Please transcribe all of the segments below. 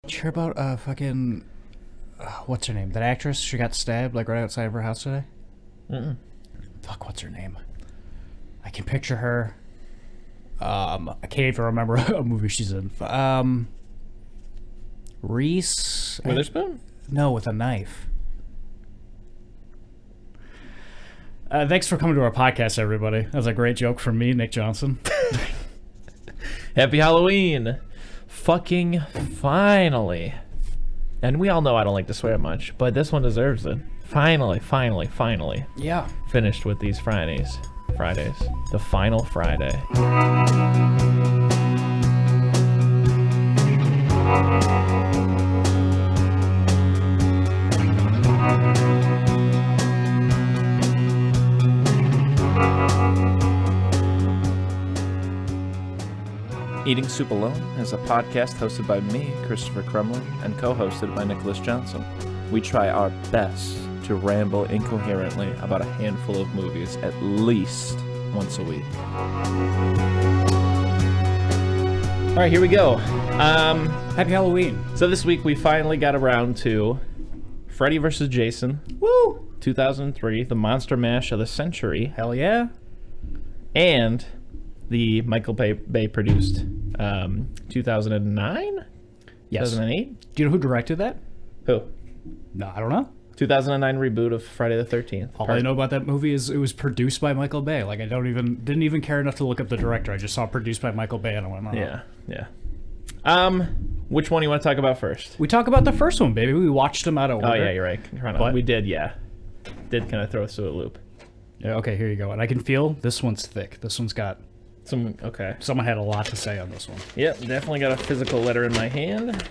Did you hear about fucking what's her name? That actress? She got stabbed like right outside of her house today. Mm-mm. Fuck, what's her name? I can picture her. I can't even remember a movie she's in. Reese Witherspoon? No, with a knife. Thanks for coming to our podcast, everybody. That was a great joke from me, Nick Johnson. Happy Halloween! Fucking finally. And we all know I don't like to swear much, but this one deserves it. Finally. Yeah. Finished with these Fridays. The final Friday. Eating Soup Alone is a podcast hosted by me, Christopher Crumley, and co-hosted by Nicholas Johnson. We try our best to ramble incoherently about a handful of movies at least once a week. All right, here we go. Happy Halloween. So this week we finally got around to Freddy vs. Jason. Woo! 2003, the monster mash of the century, Hell yeah. and the Michael Bay produced 2009? Yes. 2008? Do you know who directed that? Who? No, I don't know. 2009 reboot of Friday the 13th. All I know about that movie is it was produced by Michael Bay. Like, I didn't even care enough to look up the director. I just saw produced by Michael Bay and I went, oh. Yeah. Which one do you want to talk about first? We talk about the first one, baby. We watched them out of order. Oh, yeah, you're right. But- We did, yeah. Did kind of throw us through a loop. Yeah, okay, here you go. And I can feel this one's thick. This one's got... Okay. Someone had a lot to say on this one. Yep, definitely got a physical letter in my hand.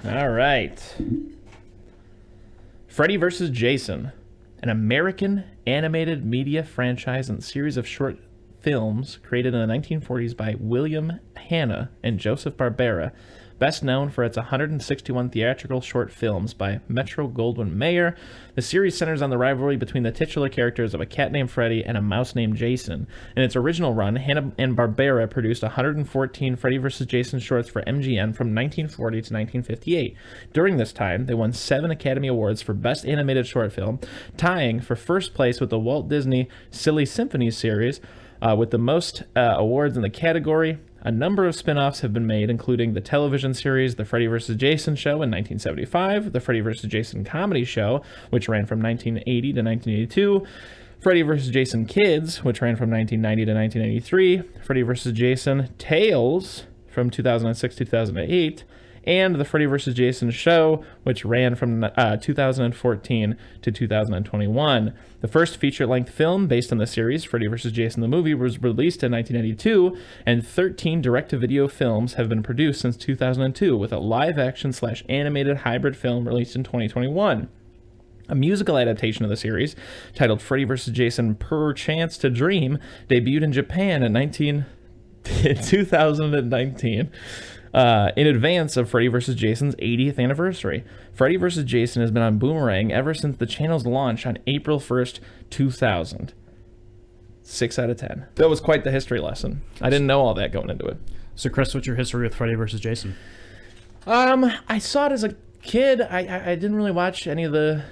All right. Freddy vs. Jason, an American animated media franchise and series of short films created in the 1940s by William Hanna and Joseph Barbera, best known for its 161 theatrical short films by Metro-Goldwyn-Mayer. The series centers on the rivalry between the titular characters of a cat named Freddy and a mouse named Jason. In its original run, Hanna and Barbera produced 114 Freddy vs. Jason shorts for MGM from 1940 to 1958. During this time, they won 7 Academy Awards for Best Animated Short Film, tying for first place with the Walt Disney Silly Symphony series, with the most awards in the category. A number of spin-offs have been made, including the television series The Freddy vs. Jason Show in 1975, The Freddy vs. Jason Comedy Show, which ran from 1980 to 1982, Freddy vs. Jason Kids, which ran from 1990 to 1993, Freddy vs. Jason Tales from 2006 to 2008, and The Freddy vs. Jason Show, which ran from 2014 to 2021. The first feature-length film based on the series, Freddy vs. Jason the Movie, was released in 1992, and 13 direct-to-video films have been produced since 2002, with a live-action/animated hybrid film released in 2021. A musical adaptation of the series, titled Freddy vs. Jason Perchance to Dream, debuted in Japan in 2019. In advance of Freddy vs. Jason's 80th anniversary. Freddy vs. Jason has been on Boomerang ever since the channel's launch on April 1st, 2000. 6 out of 10. That was quite the history lesson. I didn't know all that going into it. So, Chris, what's your history with Freddy vs. Jason? I saw it as a kid. I didn't really watch any of the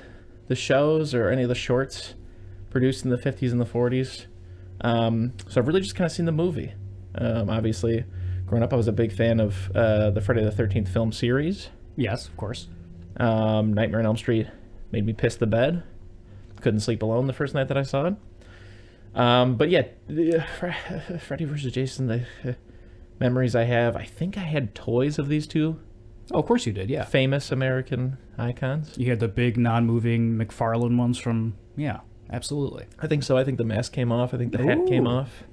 shows or any of the shorts produced in the 50s and the 40s. So I've really just kind of seen the movie. Obviously... Growing up, I was a big fan of the Friday the 13th film series. Yes, of course. Nightmare on Elm Street made me piss the bed. Couldn't sleep alone the first night that I saw it. But yeah, Freddy vs. Jason, the memories I have, I think I had toys of these two. Oh, of course you did, yeah. Famous American icons. You had the big non-moving McFarlane ones from, yeah, absolutely. I think so. I think the mask came off. I think the hat came off.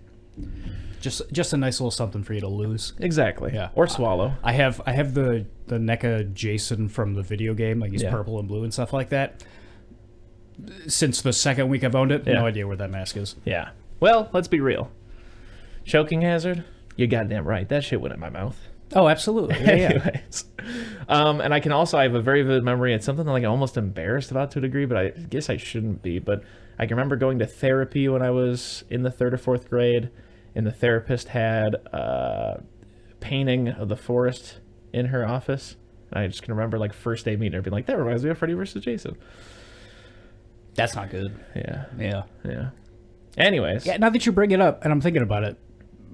Just a nice little something for you to lose. Exactly. Yeah. Or swallow. I have the NECA Jason from the video game, like he's purple and blue and stuff like that. Since the second week I've owned it, no idea where that mask is. Yeah. Well, let's be real. Choking hazard? You're goddamn right. That shit went in my mouth. Oh, absolutely. Yeah, Anyways. And I have a very vivid memory. It's something like I'm almost embarrassed about to a degree, but I guess I shouldn't be. But I can remember going to therapy when I was in the 3rd or 4th grade, and the therapist had a painting of the forest in her office. And I just can remember like first day meeting her being like, that reminds me of Freddy vs. Jason. That's not good. Yeah. Anyways. Yeah, now that you bring it up, and I'm thinking about it,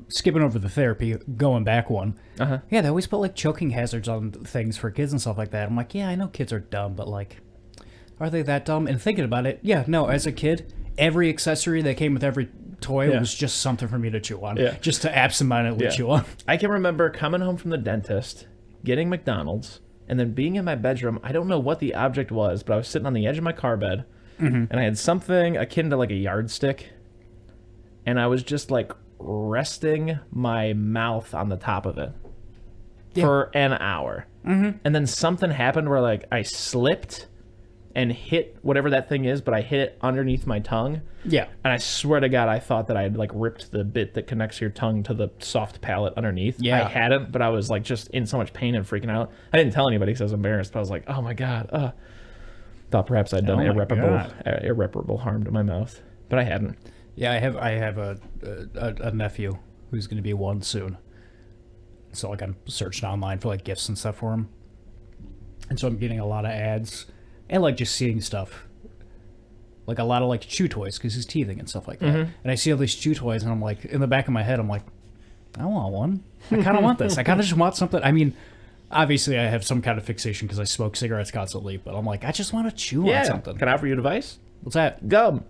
skipping over the therapy, going back one. Uh-huh. Yeah, they always put like choking hazards on things for kids and stuff like that. I'm like, yeah, I know kids are dumb, but like, are they that dumb? And thinking about it, yeah, no, as a kid, every accessory that came with every toy was just something for me to chew on. Yeah. Just to absentmindedly chew on. I can remember coming home from the dentist, getting McDonald's, and then being in my bedroom. I don't know what the object was, but I was sitting on the edge of my car bed, and I had something akin to like a yardstick, and I was just like resting my mouth on the top of it for an hour. And then something happened where like I slipped and hit whatever that thing is, but I hit it underneath my tongue. Yeah. And I swear to God, I thought that I had like ripped the bit that connects your tongue to the soft palate underneath. Yeah. I hadn't, but I was like just in so much pain and freaking out. I didn't tell anybody because I was embarrassed, but I was like, oh my God. Thought perhaps I'd done irreparable harm to my mouth, but I hadn't. Yeah, I have a nephew who's going to be one soon. So like I'm searching online for like gifts and stuff for him. And so I'm getting a lot of ads and like just seeing stuff. Like a lot of like chew toys because he's teething and stuff like that. And I see all these chew toys and I'm like, in the back of my head, I'm like, I want one. I kind of want this. I kind of just want something. I mean, obviously I have some kind of fixation because I smoke cigarettes constantly, but I'm like, I just want to chew on something. Can I offer you advice? What's that? Gum.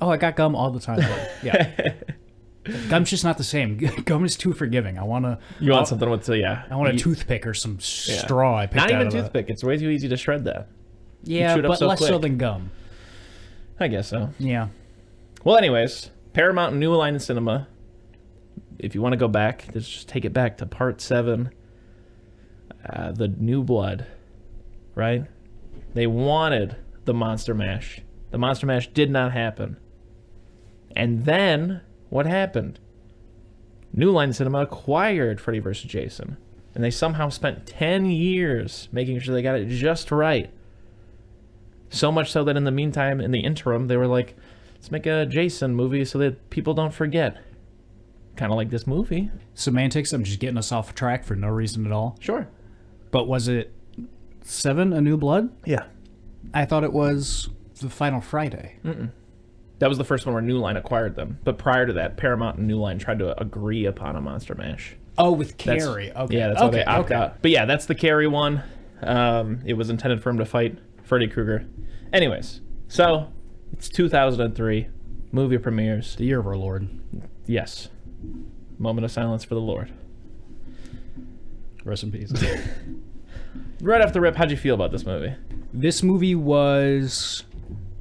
Oh, I got gum all the time. Yeah. Gum's just not the same. Gum is too forgiving. I want to... You want something with... I want a toothpick or some straw I picked out of Not even toothpick. It's way too easy to shred that. Yeah, but less so than gum. I guess so. Yeah. Well, anyways, Paramount New Line Cinema. If you want to go back, just take it back to Part 7. The New Blood. Right? They wanted the Monster Mash. The Monster Mash did not happen. And then, what happened? New Line Cinema acquired Freddy vs. Jason. And they somehow spent 10 years making sure they got it just right. So much so that in the meantime, in the interim, they were like, let's make a Jason movie so that people don't forget. Kind of like this movie. Semantics, I'm just getting us off track for no reason at all. Sure. But was it 7, A New Blood? Yeah. I thought it was The Final Friday. That was the first one where New Line acquired them. But prior to that, Paramount and New Line tried to agree upon a Monster Mash. Oh, with Carrie. Okay. Yeah, that's how they opt out. But yeah, that's the Carrie one. It was intended for him to fight Freddy Krueger. Anyways, so it's 2003. Movie premieres. The year of our Lord. Yes. Moment of silence for the Lord. Rest in peace. Right off the rip, how'd you feel about this movie? This movie was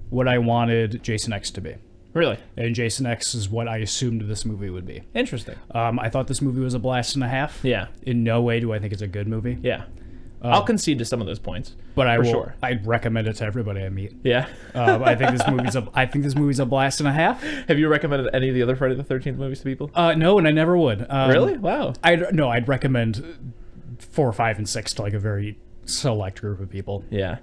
what I wanted Jason X to be. Really? And Jason X is what I assumed this movie would be. Interesting. I thought this movie was a blast and a half. Yeah. In no way do I think it's a good movie. Yeah. I'll concede to some of those points. But I'd recommend it to everybody I meet. Yeah. I think this movie's a blast and a half. Have you recommended any of the other Friday the 13th movies to people? No, and I never would. Really? Wow. I'd recommend 4, 5, and 6 to like a very select group of people. Yeah.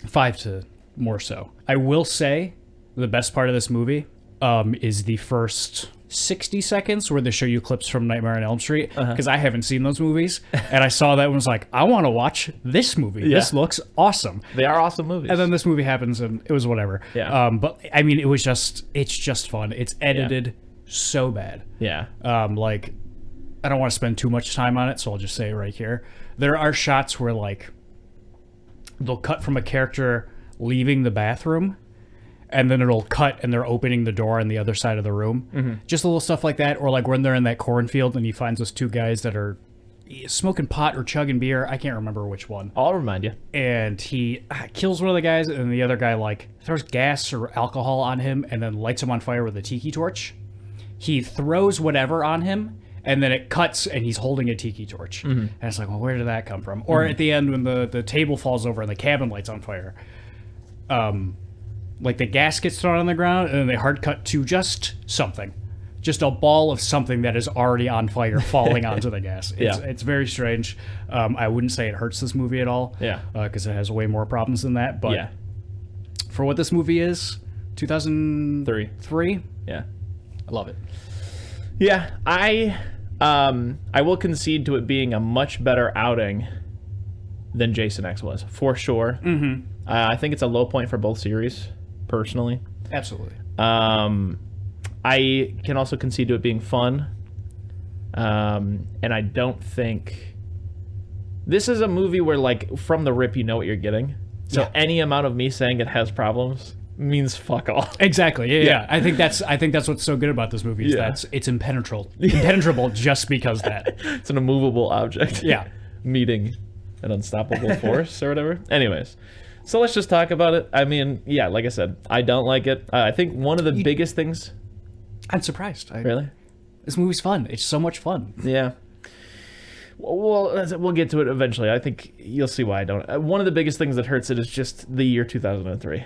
5 to more so. I will say the best part of this movie is the first 60 seconds where they show you clips from Nightmare on Elm Street, because I haven't seen those movies, and I saw that and was like, I want to watch this movie. Yeah. This looks awesome. They are awesome movies. And then this movie happens and it was whatever. Yeah. But I mean, it's just fun. It's edited so bad. Yeah. Like, I don't want to spend too much time on it, so I'll just say it right here. There are shots where like they'll cut from a character leaving the bathroom, and then it'll cut and they're opening the door on the other side of the room. Just a little stuff like that. Or like when they're in that cornfield and he finds those 2 guys that are smoking pot or chugging beer. I can't remember which one. I'll remind you. And he kills one of the guys, and the other guy like throws gas or alcohol on him and then lights him on fire with a tiki torch. He throws whatever on him, and then it cuts and he's holding a tiki torch. And it's like, well, where did that come from? Or at the end when the table falls over and the cabin lights on fire. Like the gas gets thrown on the ground and then they hard cut to just something. Just a ball of something that is already on fire falling onto the gas. It's very strange. I wouldn't say it hurts this movie at all. Yeah. Because it has way more problems than that. But for what this movie is, 2003. Yeah. I love it. Yeah. I I will concede to it being a much better outing than Jason X was, for sure. Mm-hmm. I think it's a low point for both series, personally. Absolutely. I can also concede to it being fun. And I don't think... This is a movie where, like, from the rip, you know what you're getting. So any amount of me saying it has problems means fuck all. Exactly. Yeah. I think that's what's so good about this movie is that it's impenetrable just because that. It's an immovable object. Yeah. Meeting an unstoppable force or whatever. Anyways, so let's just talk about it. I mean, yeah, like I said, I don't like it. I think one of the biggest things... I'm surprised. Really? This movie's fun. It's so much fun. Yeah. Well, we'll get to it eventually. I think you'll see why I don't. One of the biggest things that hurts it is just the year 2003.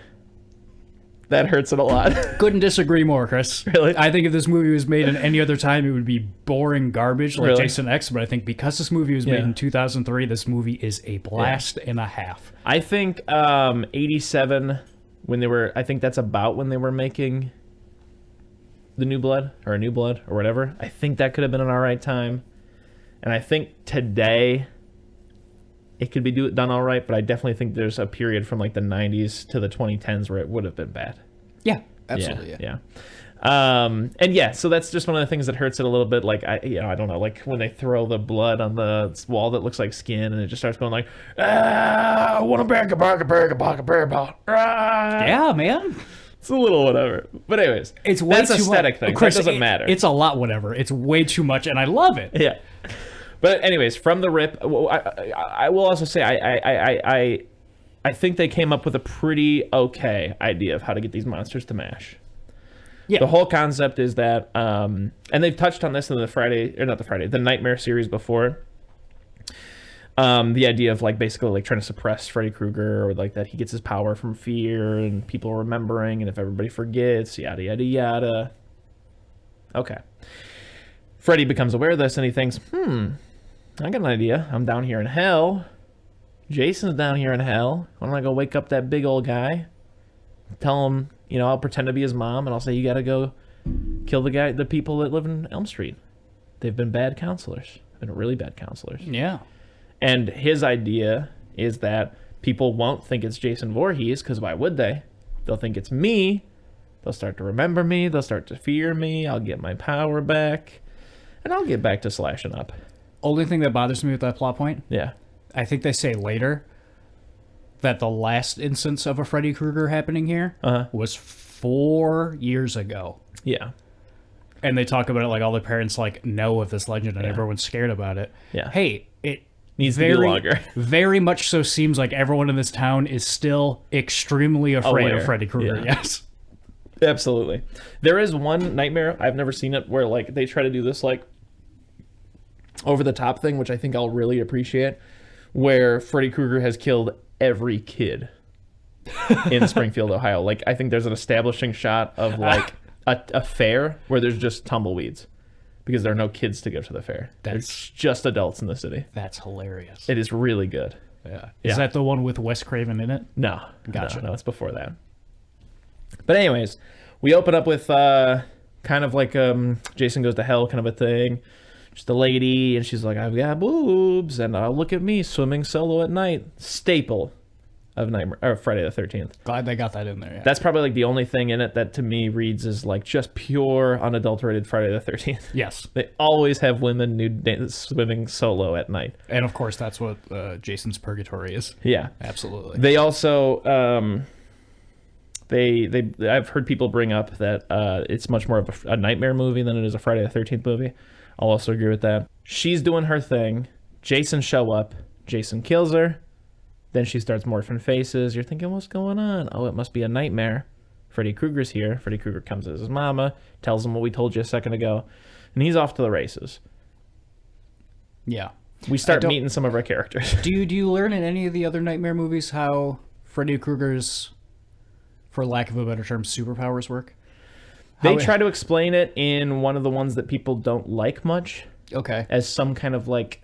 That hurts it a lot. Couldn't disagree more, Chris. Really? I think if this movie was made in any other time, it would be boring garbage like Jason X. But I think because this movie was made in 2003, this movie is a blast and a half. I think 87, when they were... I think that's about when they were making The New Blood, or A New Blood, or whatever. I think that could have been an all right time. And I think today it could be done all right, but I definitely think there's a period from like the 90s to the 2010s where it would have been bad. Yeah, absolutely. Yeah. And yeah, so that's just one of the things that hurts it a little bit. Like, I don't know, like when they throw the blood on the wall that looks like skin and it just starts going like, I want to bag a Yeah, man. It's a little whatever. But anyways, it's way that's too aesthetic much. thing. Chris, that doesn't matter. It's a lot whatever. It's way too much, and I love it. Yeah. But anyways, from the rip, I will also say I think they came up with a pretty okay idea of how to get these monsters to mash. Yeah. The whole concept is that, and they've touched on this in the Nightmare series before. The idea of like basically like trying to suppress Freddy Krueger, or like that he gets his power from fear and people remembering, and if everybody forgets, yada yada yada. Okay. Freddy becomes aware of this and he thinks, I got an idea. I'm down here in hell. Jason's down here in hell. Why don't I go wake up that big old guy? Tell him, I'll pretend to be his mom and I'll say, you gotta go kill the people that live in Elm Street. They've been bad counselors. Been really bad counselors. Yeah. And his idea is that people won't think it's Jason Voorhees, because why would they? They'll think it's me. They'll start to remember me. They'll start to fear me. I'll get my power back. And I'll get back to slashing up. Only thing that bothers me with that plot point, yeah, I think they say later that the last instance of a Freddy Krueger happening here was 4 years ago. Yeah. And they talk about it like all the parents like know of this legend and everyone's scared about it. Yeah. Hey, it needs to be longer. Very much so seems like everyone in this town is still extremely afraid of Freddy Krueger. Yeah. Yes. Absolutely. There is one Nightmare, I've never seen it, where like they try to do this like over the top thing, which I think I'll really appreciate, where Freddy Krueger has killed every kid in Springfield, Ohio. Like I think there's an establishing shot of like a fair where there's just tumbleweeds because there are no kids to go to the fair. There's just adults in the city. That's hilarious. It is really good. Yeah. Is that the one with Wes Craven in it? No. Gotcha. No, it's before that. But anyways, we open up with kind of like Jason Goes to Hell kind of a thing. Just a lady, and she's like, I've got boobs, and look at me swimming solo at night. Staple of Friday the 13th. Glad they got that in there. Yeah. That's probably like the only thing in it that to me reads as like just pure unadulterated Friday the 13th. Yes. They always have women nude swimming solo at night. And of course, that's what Jason's Purgatory is. Yeah. Absolutely. They also... I've heard people bring up that it's much more of a Nightmare movie than it is a Friday the 13th movie. I'll also agree with that. She's doing her thing. Jason show up. Jason kills her. Then she starts morphing faces. You're thinking, what's going on? Oh, it must be a nightmare. Freddy Krueger's here. Freddy Krueger comes as his mama, tells him what we told you a second ago, and he's off to the races. Yeah. We start meeting some of our characters. Do you learn in any of the other Nightmare movies how Freddy Krueger's, for lack of a better term, superpowers work? They try to explain it in one of the ones that people don't like much. Okay. As some kind of like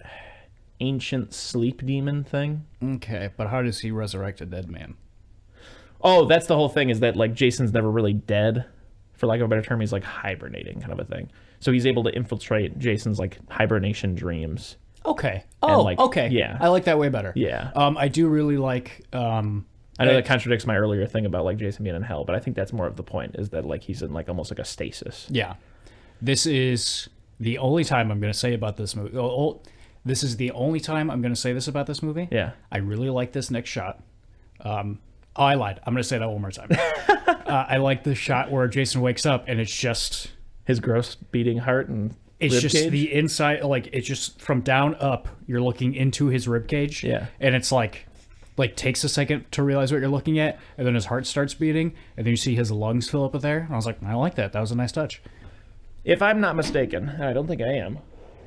ancient sleep demon thing. Okay, but how does he resurrect a dead man? Oh, that's the whole thing, is that like Jason's never really dead for lack of a better term, he's like hibernating kind of a thing. So he's able to infiltrate Jason's like hibernation dreams. Okay. Oh, like, okay. yeah. I like that way better. Yeah. I do really like. I know that contradicts my earlier thing about like Jason being in hell, but I think that's more of the point, is that like he's in like almost like a stasis. Yeah. This is the only time I'm going to say about this movie. This is the only time I'm going to say this about this movie. Yeah. I really like this next shot. I lied. I'm going to say that one more time. I like the shot where Jason wakes up and it's just His gross beating heart and it's rib just cage. the inside, like it's just from down up. You're looking into his rib cage. Yeah. And it's like takes a second to realize what you're looking at, and then his heart starts beating, and then you see his lungs fill up with air. And I was like, I like that. That was a nice touch. If I'm not mistaken, and I don't think I am,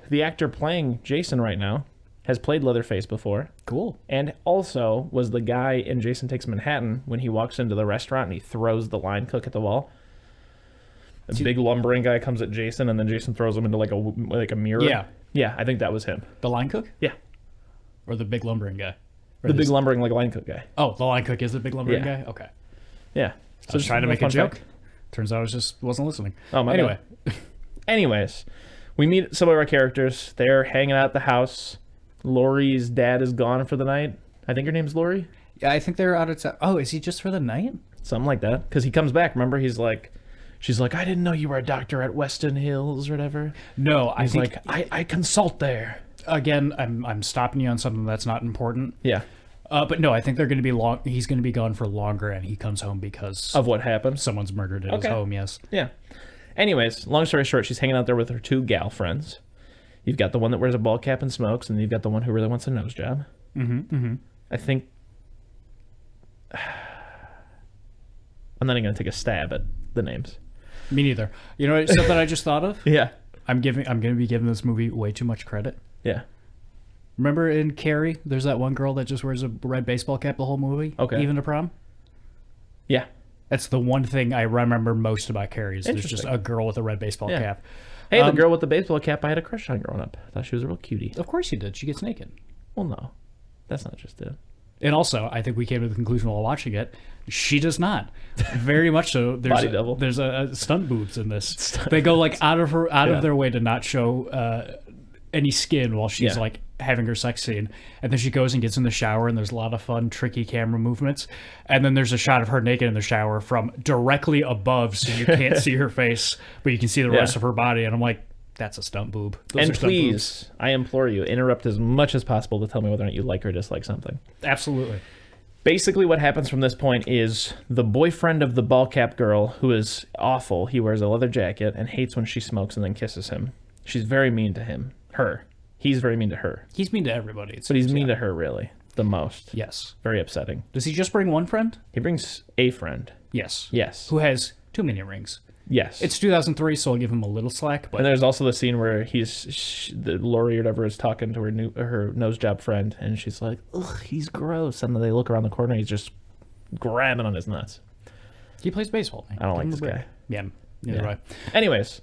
the actor playing Jason right now has played Leatherface before. Cool. And also was the guy in Jason Takes Manhattan when he walks into the restaurant and he throws the line cook at the wall. A big lumbering guy comes at Jason, and then Jason throws him into like a mirror. Yeah. Yeah, I think that was him. The line cook? Yeah. Or the big lumbering guy? Or The big lumbering like line cook guy. Oh, the line cook is the big lumbering Yeah. guy? Okay. Yeah. I was just trying to make a fun joke. fact. Turns out I just wasn't listening. Oh, my Anyway. bad. Anyways, we meet some of our characters. They're hanging out at the house. Lori's dad is gone for the night. I think her name's Lori. Yeah, I think they're out of town. Oh, is he just for the night? Something like that. Because he comes back. Remember, she's like, I didn't know you were a doctor at Weston Hills or whatever. No, I He's think like, I consult there. again, I'm stopping you on something that's not important. Yeah. But no, I think they're going to be long. He's going to be gone for longer, and he comes home because Of what happened. someone's murdered at his Okay. home. Yes. Yeah. Anyways, long story short, she's hanging out there with her two gal friends. You've got the one that wears a ball cap and smokes, and you've got the one who really wants a nose job. I think I'm not even going to take a stab at the names. Me neither. You know something I just thought of? Yeah. I'm going to be giving this movie way too much credit. Yeah. Remember in Carrie, there's that one girl that just wears a red baseball cap the whole movie, Okay. even to prom. Yeah. That's the one thing I remember most about Carrie is there's just Interesting. a girl with a red baseball Yeah. cap. Hey, the girl with the baseball cap I had a crush on growing up. I thought she was a real cutie. Of course you did. She gets naked. Well, no. That's not just it. And also, I think we came to the conclusion while watching it, she does not. Very much so. There's Body double. There's a stunt boobs in this. They go like out of their way to not show any skin while she's Yeah. like having her sex scene. And then she goes and gets in the shower, and there's a lot of fun, tricky camera movements. And then there's a shot of her naked in the shower from directly above, so you can't see her face, but you can see the rest of her body. And I'm like, that's a stunt boob. Those And are stunt boobs. please, I implore you, interrupt as much as possible to tell me whether or not you like or dislike something. Absolutely. Basically, what happens from this point is the boyfriend of the ball cap girl, who is awful, he wears a leather jacket and hates when she smokes and then kisses him. She's very mean to him. Her. He's very mean to her. He's mean to everybody. But he's mean to her, really, the most. Yes. Very upsetting. Does he just bring one friend? He brings a friend. Yes. Yes. Who has too many rings. Yes. It's 2003, so I'll give him a little slack. But And there's also the scene where the Lori or whatever is talking to her nose job friend, and she's like, "Ugh, he's gross." And then they look around the corner, and he's just grabbing on his nuts. he plays baseball. Man. I don't like Give him this a break. guy. Yeah, neither do I. Anyways,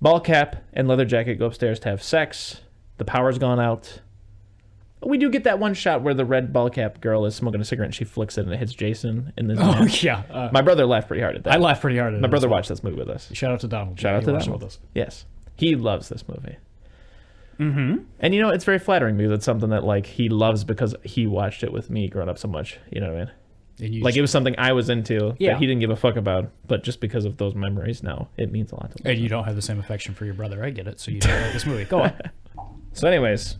ball cap and leather jacket go upstairs to have sex. The power's gone out. We do get that one shot where the red ball cap girl is smoking a cigarette and she flicks it and it hits Jason in the Oh yeah, My brother laughed pretty hard at that. I laughed pretty hard at it. My brother as well. watched this movie with us. Shout out to Donald. Shout out He to watched it Donald. with us. Yes. He loves this movie. Mm-hmm. And it's very flattering because it's something that like he loves because he watched it with me growing up so much. You know what I mean? And you Like it was something I was into Yeah. that he didn't give a fuck about, but just because of those memories now, it means a lot to me. and you don't have the same affection for your brother. I get it. So you don't like this movie. Go on. So anyways,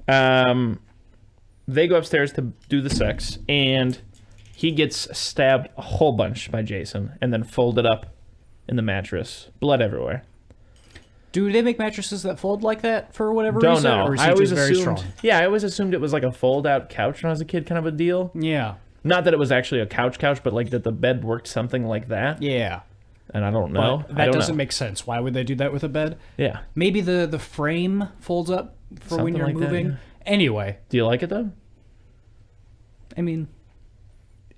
they go upstairs to do the sex, and he gets stabbed a whole bunch by Jason and then folded up in the mattress. Blood everywhere. Do they make mattresses that fold like that for whatever Don't reason? know. Or is I he always just very assumed, strong? Yeah, I always assumed it was like a fold-out couch when I was a kid, kind of a deal. Yeah. Not that it was actually a couch, but like that the bed worked something like that. Yeah. And I don't know. But that doesn't make sense. Why would they do that with a bed? Yeah. Maybe the frame folds up for when Something you're like that, moving. yeah. Anyway, Do you like it though? I mean,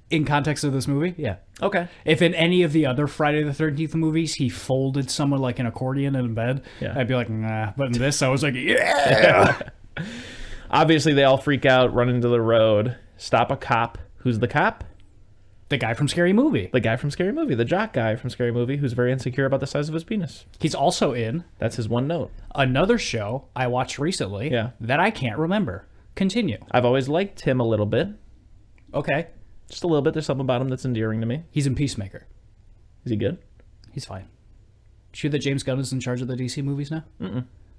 in context of this movie, yeah. Okay. If in any of the other Friday the 13th movies he folded someone like an accordion in a bed, Yeah. I'd be like, nah. But in this, I was like, yeah. Obviously, they all freak out, run into the road, stop a cop. Who's the cop? The guy from Scary Movie. The guy from Scary Movie, the jock guy from Scary Movie, who's very insecure about the size of his penis. He's also in That's his one note. another show I watched recently that I can't remember. Continue. I've always liked him a little bit. Okay. Just a little bit. There's something about him that's endearing to me. He's in Peacemaker. Is he good? He's fine. Sure that James Gunn is in charge of the DC movies now?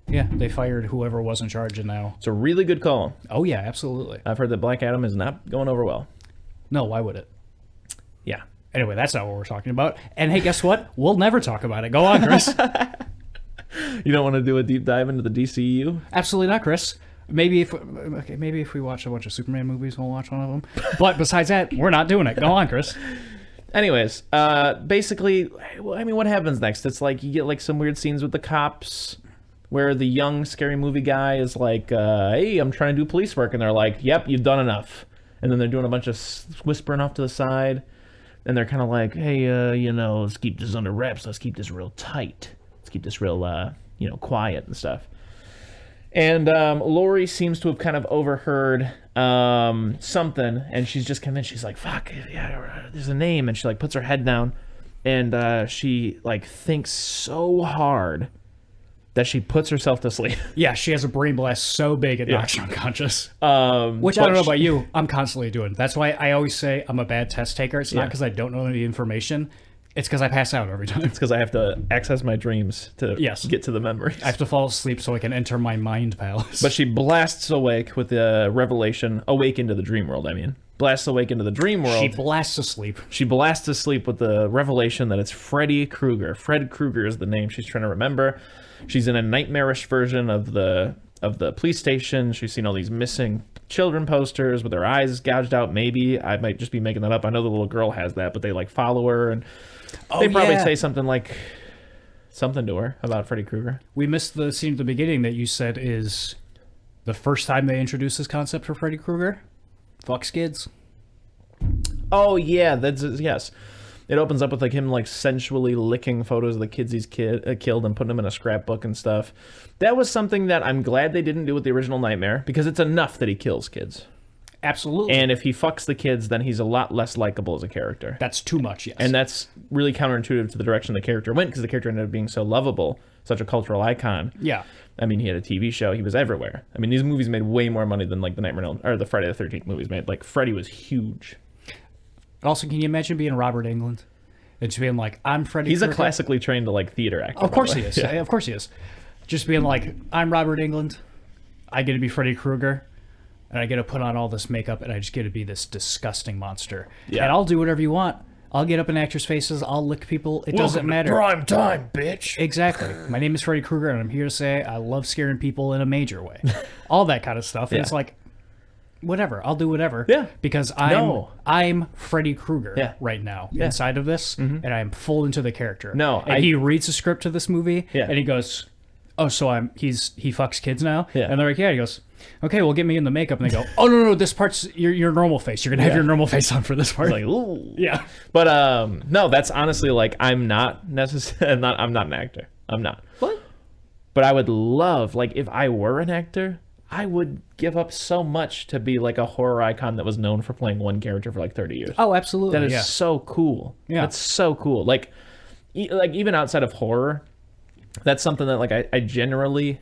Yeah, they fired whoever was in charge and now... It's a really good call. Oh, yeah, absolutely. I've heard that Black Adam is not going over well. No, why would it? Yeah. Anyway, that's not what we're talking about. And hey, guess what? We'll never talk about it. Go on, Chris. You don't want to do a deep dive into the DCU? Absolutely not, Chris. Maybe if we watch a bunch of Superman movies, we'll watch one of them. But besides that, we're not doing it. Go on, Chris. Anyways, basically, I mean, what happens next? It's like you get like some weird scenes with the cops where the young Scary Movie guy is like, hey, I'm trying to do police work. And they're like, yep, you've done enough. And then they're doing a bunch of whispering off to the side. And they're kind of like, hey, let's keep this under wraps. Let's keep this real tight. Let's keep this real, quiet and stuff. And Lori seems to have kind of overheard something, and she's just convinced. She's like, fuck, yeah, there's a name. And she like puts her head down, and she like thinks so hard that she puts herself to sleep. Yeah, she has a brain blast so big it knocks her unconscious. Which I but don't know about you, I'm constantly doing. That's why I always say I'm a bad test taker. It's not because I don't know any information. It's because I pass out every time. It's because I have to access my dreams to get to the memories. I have to fall asleep so I can enter my mind palace. But she blasts awake with the revelation, awake into the dream world, I mean. Blasts awake into the dream world. She blasts asleep. She blasts asleep with the revelation that it's Freddy Krueger. Fred Krueger is the name she's trying to remember. She's in a nightmarish version of the police station. She's seen all these missing children posters with their eyes gouged out. Maybe I might just be making that up. I know the little girl has that, but they like follow her and they probably say something to her about Freddy Krueger. We missed the scene at the beginning that you said is the first time they introduced this concept for Freddy Krueger. Fucks kids. Oh yeah, yes. It opens up with like him like sensually licking photos of the kids he's killed and putting them in a scrapbook and stuff. That was something that I'm glad they didn't do with the original Nightmare, because it's enough that he kills kids. Absolutely. And if he fucks the kids, then he's a lot less likable as a character. That's too much, yes. And that's really counterintuitive to the direction the character went, because the character ended up being so lovable, such a cultural icon. Yeah. I mean, he had a TV show. He was everywhere. I mean, these movies made way more money than like the Nightmare on or the Friday the 13th movies made. Like Freddy was huge. Also, can you imagine being Robert Englund? And just being like, I'm Freddy He's Krueger. a classically trained like theater actor. Of course he is. Yeah. Of course he is. Just being like, I'm Robert Englund. I get to be Freddy Krueger. And I get to put on all this makeup, and I just get to be this disgusting monster. Yeah. And I'll do whatever you want. I'll get up in actors' faces. I'll lick people. It doesn't matter. Prime time, bitch. Exactly. My name is Freddy Krueger, and I'm here to say I love scaring people in a major way. All that kind of stuff. And it's like, whatever. I'll do whatever. Yeah. Because I'm Freddy Krueger right now inside of this, and I'm full into the character. No, and he reads the script to this movie, and he goes, "Oh, so he fucks kids now?" Yeah. And they're like, "Yeah." He goes, "Okay, well, get me in the makeup." And they go, "Oh no, this part's your normal face. You're gonna have your normal face on for this part." It's like, ooh. Yeah. But no, that's honestly like I'm not necessarily. I'm not an actor. I'm not. What? But I would love, like, if I were an actor, I would give up so much to be like a horror icon that was known for playing one character for like 30 years. Oh, absolutely. That is so cool. Yeah. That's so cool. Like even outside of horror, that's something that like I generally,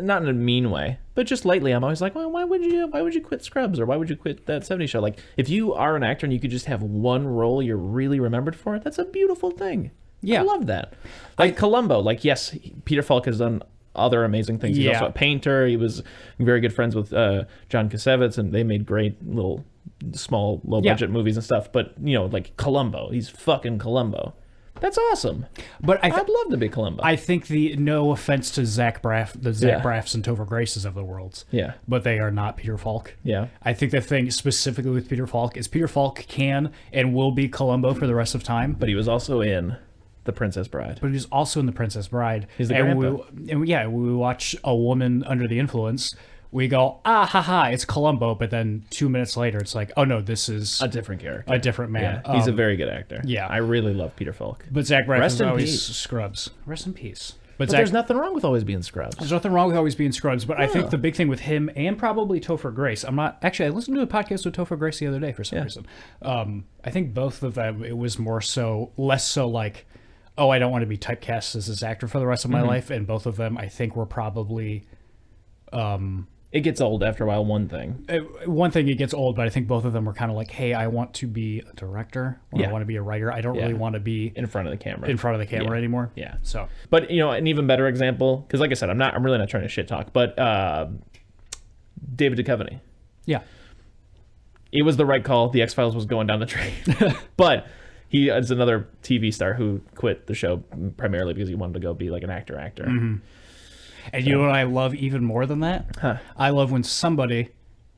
not in a mean way, but just lightly, I'm always like, well, why would you quit Scrubs, or why would you quit That 70s Show? Like, if you are an actor and you could just have one role you're really remembered for, that's a beautiful thing. Yeah. I love that. Like Columbo, like, yes, Peter Falk has done other amazing things. He's also a painter. He was very good friends with John Cassavetes, and they made great little small low budget movies and stuff. But like Columbo, he's fucking Columbo. That's awesome. But I'd love to be Columbo. I think no offense to Zach Braff and Topher Graces of the world. Yeah. But they are not Peter Falk. Yeah. I think the thing specifically with Peter Falk is Peter Falk can and will be Columbo for the rest of time. But he was also in The Princess Bride. But he was also in The Princess Bride. He's the grandpa. We watch a woman under the influence. We go, it's Columbo, but then 2 minutes later, it's like, oh no, this is a different character, a different man. Yeah, he's a very good actor. Yeah, I really love Peter Falk. But Zach Braff is always peace. Scrubs. Rest in peace. But there's nothing wrong with always being Scrubs. There's nothing wrong with always being Scrubs, but I think the big thing with him and probably Topher Grace, I listened to a podcast with Topher Grace the other day for some reason. I think both of them, it was less so like, oh, I don't want to be typecast as this actor for the rest of my life, and both of them, I think, were probably... it gets old after a while, one thing. It gets old, but I think both of them were kind of like, hey, I want to be a director, or I want to be a writer. I don't really want to be in front of the camera anymore. Yeah. So, but an even better example, because like I said, I'm really not trying to shit talk, but David Duchovny. Yeah. It was the right call. The X-Files was going down the drain. But he is another TV star who quit the show primarily because he wanted to go be like an actor. Mm-hmm. And you know what I love even more than that? Huh. I love when somebody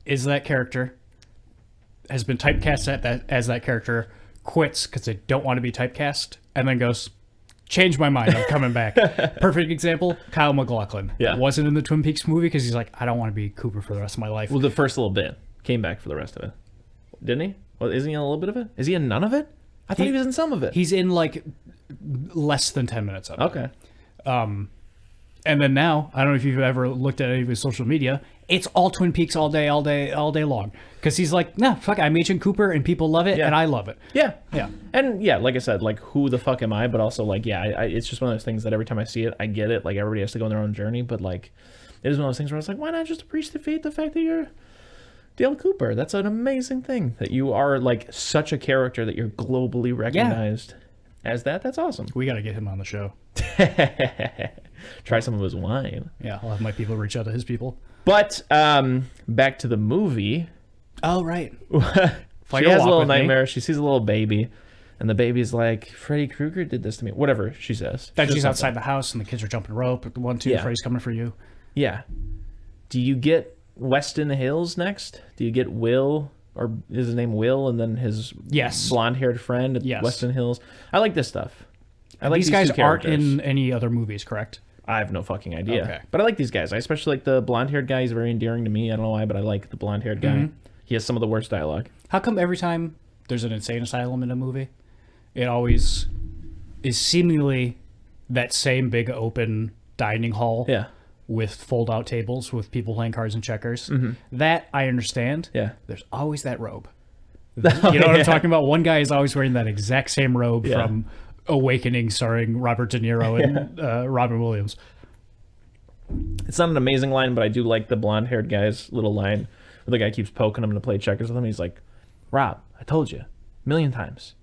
is that character, has been typecast as that character, quits because they don't want to be typecast, and then goes, change my mind, I'm coming back. Perfect example, Kyle MacLachlan. Yeah. Wasn't in the Twin Peaks movie because he's like, I don't want to be Cooper for the rest of my life. Well, the first little bit. Came back for the rest of it. Didn't he? Well, isn't he in a little bit of it? Is he in none of it? I thought he was in some of it. He's in like less than 10 minutes of it. Okay. And then now, I don't know if you've ever looked at any of his social media, it's all Twin Peaks all day long. Because he's like, nah, fuck, I'm Agent Cooper and people love it and I love it. Yeah. Yeah. And yeah, like I said, like who the fuck am I? But also like, it's just one of those things that every time I see it, I get it. Like everybody has to go on their own journey. But like, it is one of those things where I was like, why not just appreciate the fact that you're Dale Cooper? That's an amazing thing. That you are like such a character that you're globally recognized as that. That's awesome. We got to get him on the show. Try some of his wine. Yeah, I'll have my people reach out to his people. But back to the movie. Oh, right. She has a little nightmare. She sees a little baby, and the baby's like, Freddy Krueger did this to me. Whatever she says. Then she's outside the house, and the kids are jumping rope. 1, 2, Freddy's coming for you. Yeah. Do you get Weston Hills next? Do you get Will, or is his name Will, and then his blonde-haired friend at Weston Hills? I like this stuff. I like these guys aren't in any other movies, correct? I have no fucking idea. Okay. But I like these guys. I especially like the blonde-haired guy. He's very endearing to me. I don't know why, but I like the blonde-haired guy. Mm-hmm. He has some of the worst dialogue. How come every time there's an insane asylum in a movie, it always is seemingly that same big open dining hall with fold-out tables with people playing cards and checkers? Mm-hmm. That I understand. Yeah. There's always that robe. You know what I'm talking about? One guy is always wearing that exact same robe from Awakening, starring Robert De Niro and Robin Williams. It's not an amazing line, but I do like the blonde-haired guy's little line where the guy keeps poking him to play checkers with him. He's like, Rob, I told you a million times.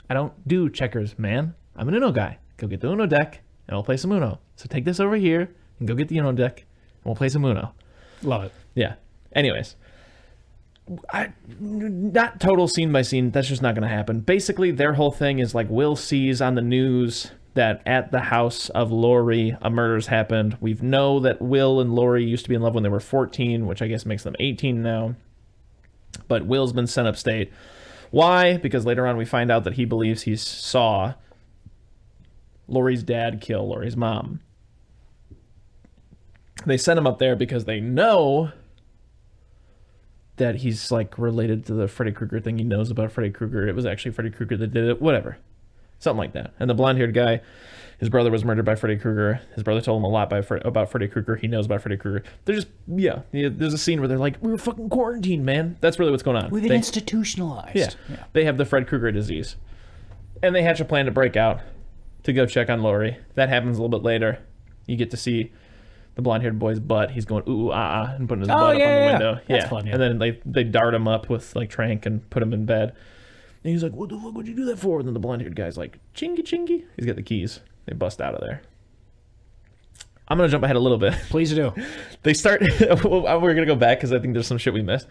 I don't do checkers, man. I'm an Uno guy. Go get the Uno deck, and we'll play some Uno. So take this over here and go get the Uno deck, and we'll play some Uno. Love it. Yeah. Anyways. Not total scene by scene. That's just not going to happen. Basically, their whole thing is like Will sees on the news that at the house of Lori, a murder's happened. We know that Will and Lori used to be in love when they were 14, which I guess makes them 18 now. But Will's been sent upstate. Why? Because later on we find out that he believes he saw Lori's dad kill Lori's mom. They sent him up there because they know that he's like related to the Freddy Krueger thing. He knows about Freddy Krueger. It was actually Freddy Krueger that did it. Whatever. Something like that. And the blonde-haired guy, his brother was murdered by Freddy Krueger. His brother told him a lot about Freddy Krueger. He knows about Freddy Krueger. They're just, there's a scene where they're like, we were fucking quarantined, man. That's really what's going on. We've been institutionalized. Yeah. They have the Fred Krueger disease. And they hatch a plan to break out to go check on Lori. That happens a little bit later. You get to see the blonde-haired boy's butt. He's going ooh, and putting his butt up on the window. That's fun, And then they dart him up with like trank and put him in bed. And he's like, what the fuck would you do that for? And then the blonde-haired guy's like, chingy chingy. He's got the keys. They bust out of there. I'm going to jump ahead a little bit. Please do. They start, we're going to go back because I think there's some shit we missed.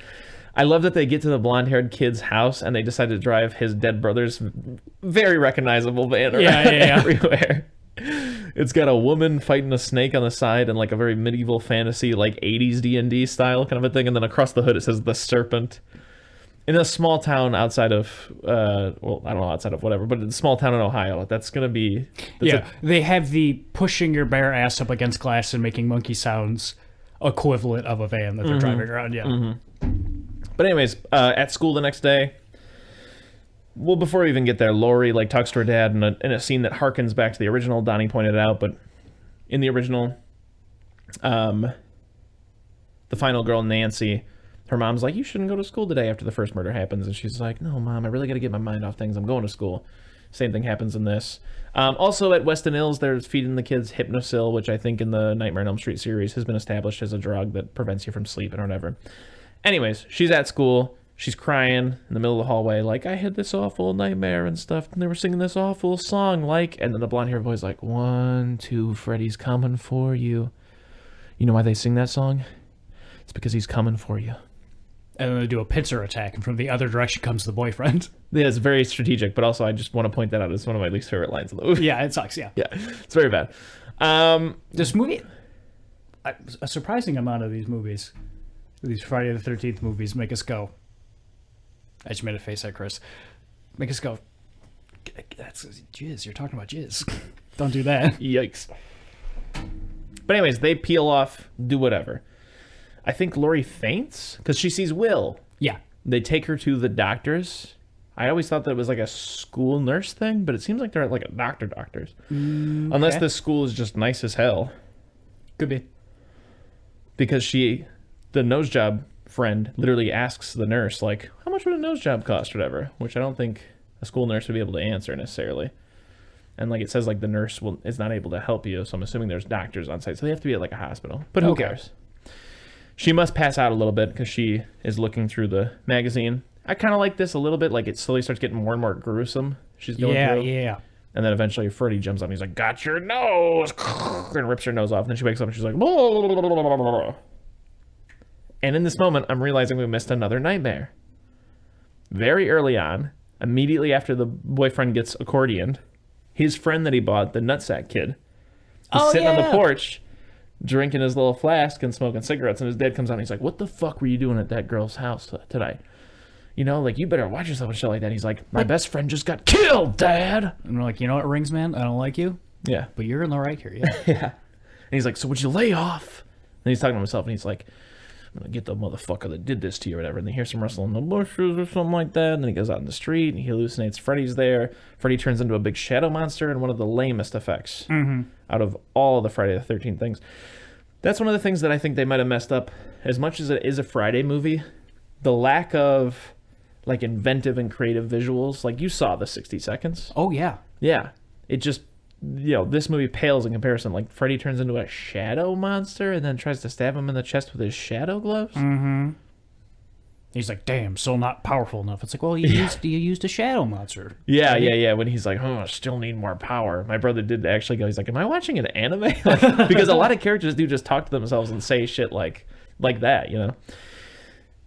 I love that they get to the blonde-haired kid's house and they decide to drive his dead brother's very recognizable van around everywhere. It's got a woman fighting a snake on the side and like a very medieval fantasy, like 80s D&D style kind of a thing. And then across the hood, it says The Serpent. In a small town outside of, I don't know, outside of whatever, but in a small town in Ohio, that's going to be... They have the pushing your bare ass up against glass and making monkey sounds equivalent of a van that they're driving around, But anyways, at school the next day, well, before we even get there, Lori like talks to her dad in a scene that harkens back to the original. Donnie pointed it out, but in the original, the final girl, Nancy, her mom's like, you shouldn't go to school today after the first murder happens. And she's like, no, Mom, I really got to get my mind off things. I'm going to school. Same thing happens in this. Also at Weston Hills, they're feeding the kids Hypnosil, which I think in the Nightmare on Elm Street series has been established as a drug that prevents you from sleeping or whatever. Anyways, she's at school. She's crying in the middle of the hallway, like, I had this awful nightmare and stuff, and they were singing this awful song, like, and then the blonde-haired boy's like, 1, 2, Freddy's coming for you. You know why they sing that song? It's because he's coming for you. And then they do a pincer attack, and from the other direction comes the boyfriend. Yeah, it's very strategic, but also I just want to point that out. It's one of my least favorite lines of the movie. Yeah, it sucks, yeah. Yeah, it's very bad. This movie, a surprising amount of these movies, these Friday the 13th movies, make us go, I just made a face at Chris, make us go, that's jizz, you're talking about jizz. Don't do that. Yikes. But anyways, they peel off, do whatever. I think Laurie faints because she sees Will. Yeah. They take her to the doctors. I always thought that it was like a school nurse thing, but it seems like they're at like a doctor's. Unless this school is just nice as hell. Could be. Because the nose job friend literally asks the nurse, like, how much would a nose job cost or whatever? Which I don't think a school nurse would be able to answer necessarily. And like it says, like the nurse is not able to help you, so I'm assuming there's doctors on site. So they have to be at like a hospital. But who cares? She must pass out a little bit because she is looking through the magazine. I kind of like this a little bit. Like it slowly starts getting more and more gruesome. She's going through. Yeah. And then eventually Freddy jumps up and he's like, got your nose! And rips her nose off. And then she wakes up and she's like, blah, blah, blah, blah. And in this moment, I'm realizing we missed another nightmare. Very early on, immediately after the boyfriend gets accordioned, his friend that he bought, the nutsack kid, is sitting on the porch drinking his little flask and smoking cigarettes, and his dad comes out and he's like, what the fuck were you doing at that girl's house tonight? You know, like, you better watch yourself and shit like that. He's like, my best friend just got killed, Dad. And we're like, you know what, Rings Man? I don't like you. Yeah. But you're in the right here, yeah. Yeah. And he's like, so would you lay off? And he's talking to himself, and he's like, I'm going to get the motherfucker that did this to you or whatever. And they hear some rustling in the bushes or something like that. And then he goes out in the street, and he hallucinates Freddy's there. Freddy turns into a big shadow monster, and one of the lamest effects out of all the Friday the 13th things. That's one of the things that I think they might have messed up. As much as it is a Friday movie, the lack of like inventive and creative visuals, like you saw the 60 seconds. Oh, yeah. Yeah. It just, this movie pales in comparison. Like Freddy turns into a shadow monster and then tries to stab him in the chest with his shadow gloves. Mm-hmm. He's like, damn, still not powerful enough. It's like, well, you used a shadow monster. Yeah. When he's like, oh, I still need more power. My brother did actually go, he's like, am I watching an anime? Like, because a lot of characters do just talk to themselves and say shit like that, you know?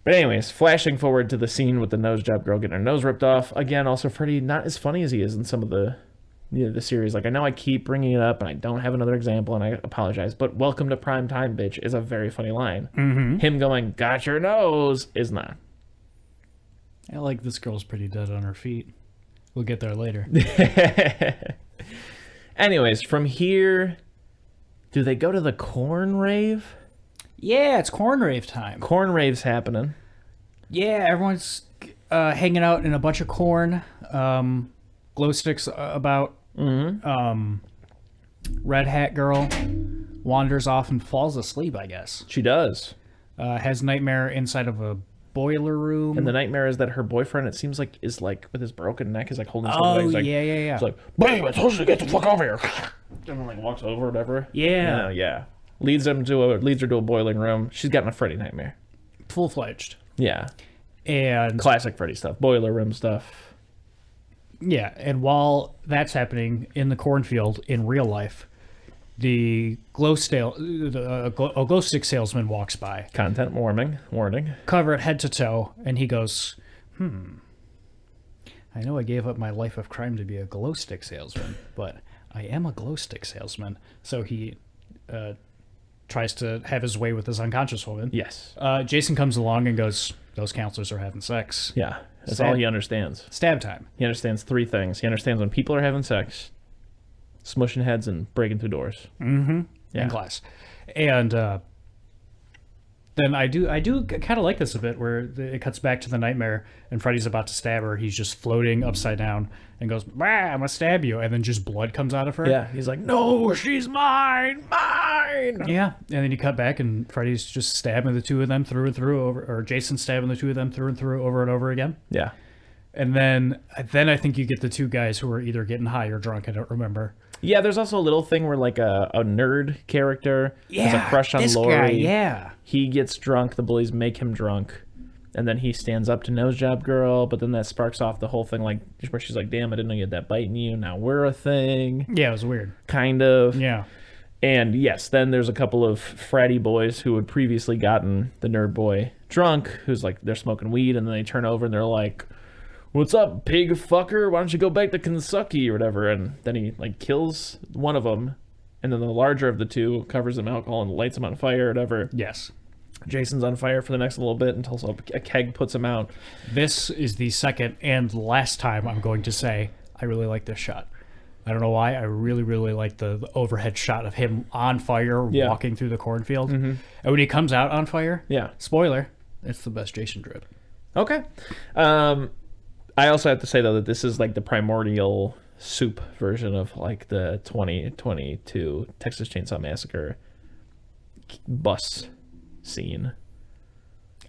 But anyways, flashing forward to the scene with the nose job girl getting her nose ripped off. Again, also Freddy not as funny as he is in some of the series. Like, I know I keep bringing it up and I don't have another example and I apologize, but welcome to prime time, bitch is a very funny line. Mm-hmm. Him going, got your nose, is not. I like this girl's pretty dead on her feet. We'll get there later. Anyways, from here, do they go to the corn rave? Yeah, it's corn rave time. Corn rave's happening. Yeah, everyone's hanging out in a bunch of corn. Glow sticks about. Mm-hmm. Red hat girl wanders off and falls asleep, I guess. She does. Has nightmare inside of a boiler room. And the nightmare is that her boyfriend, it seems like, is like, with his broken neck, is like holding something. Oh, like, yeah. He's like, babe, I told you to get the fuck over here. And then like walks over or whatever. Yeah. Leads her to a boiling room. She's gotten a Freddy nightmare. Full-fledged. Yeah. And classic Freddy stuff. Boiler room stuff. Yeah, and while that's happening in the cornfield in real life, a glow stick salesman walks by. Content warning. Covered head to toe, and he goes, I know I gave up my life of crime to be a glow stick salesman, but I am a glow stick salesman. So he tries to have his way with this unconscious woman. Yes. Jason comes along and goes, those counselors are having sex. Yeah, that's all he understands. Stab time. He understands three things. He understands when people are having sex, smushing heads, and breaking through doors. Mm-hmm. Yeah. In class. And then I do kind of like this a bit, where it cuts back to the nightmare, and Freddy's about to stab her. He's just floating upside down and goes, "Bah, I'm gonna stab you," and then just blood comes out of her. Yeah, he's like, no, she's mine, mine. Yeah, and then you cut back, and Freddy's just stabbing the two of them through and through, or Jason's stabbing the two of them through and through, over and over again. Yeah. And then I think you get the two guys who are either getting high or drunk. I don't remember. Yeah, there's also a little thing where like a nerd character has a crush on this Lori. guy, yeah. He gets drunk, the bullies make him drunk, and then he stands up to Nose Job Girl, but then that sparks off the whole thing, like where she's like, damn, I didn't know you had that bite in you, now we're a thing. Yeah, it was weird. Kind of. Yeah. And yes, then there's a couple of fratty boys who had previously gotten the nerd boy drunk, who's like, they're smoking weed, and then they turn over and they're like, what's up, pig fucker? Why don't you go back to Kentucky or whatever? And then he like kills one of them, and then the larger of the two covers him in alcohol and lights him on fire or whatever. Yes. Jason's on fire for the next little bit until a keg puts him out. This is the second and last time I'm going to say I really like this shot. I don't know why. I really, really like the overhead shot of him on fire, walking through the cornfield. Mm-hmm. And when he comes out on fire, spoiler, it's the best Jason Dread. Okay. I also have to say, though, that this is like the primordial soup version of like the 2022 Texas Chainsaw Massacre bus scene.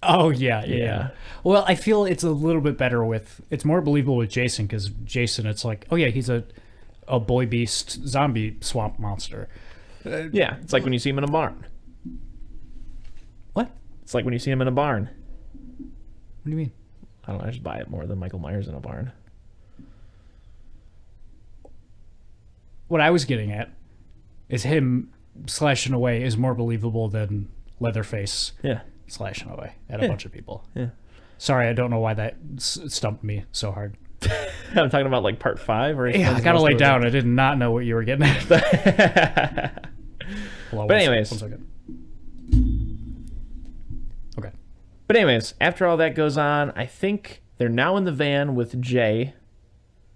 Oh, yeah. Well, I feel it's a little bit better it's more believable with Jason, because Jason, it's like, oh, yeah, he's a boy beast zombie swamp monster. Yeah, it's like when you see him in a barn. What? It's like when you see him in a barn. What do you mean? I don't know, I just buy it more than Michael Myers in a barn. What I was getting at is him slashing away is more believable than Leatherface slashing away at a bunch of people. Yeah. Sorry, I don't know why that stumped me so hard. I'm talking about like part 5 or yeah, I gotta lay down. I did not know what you were getting at. But anyways. 1 second. Okay. But anyways, after all that goes on, I think they're now in the van with Jay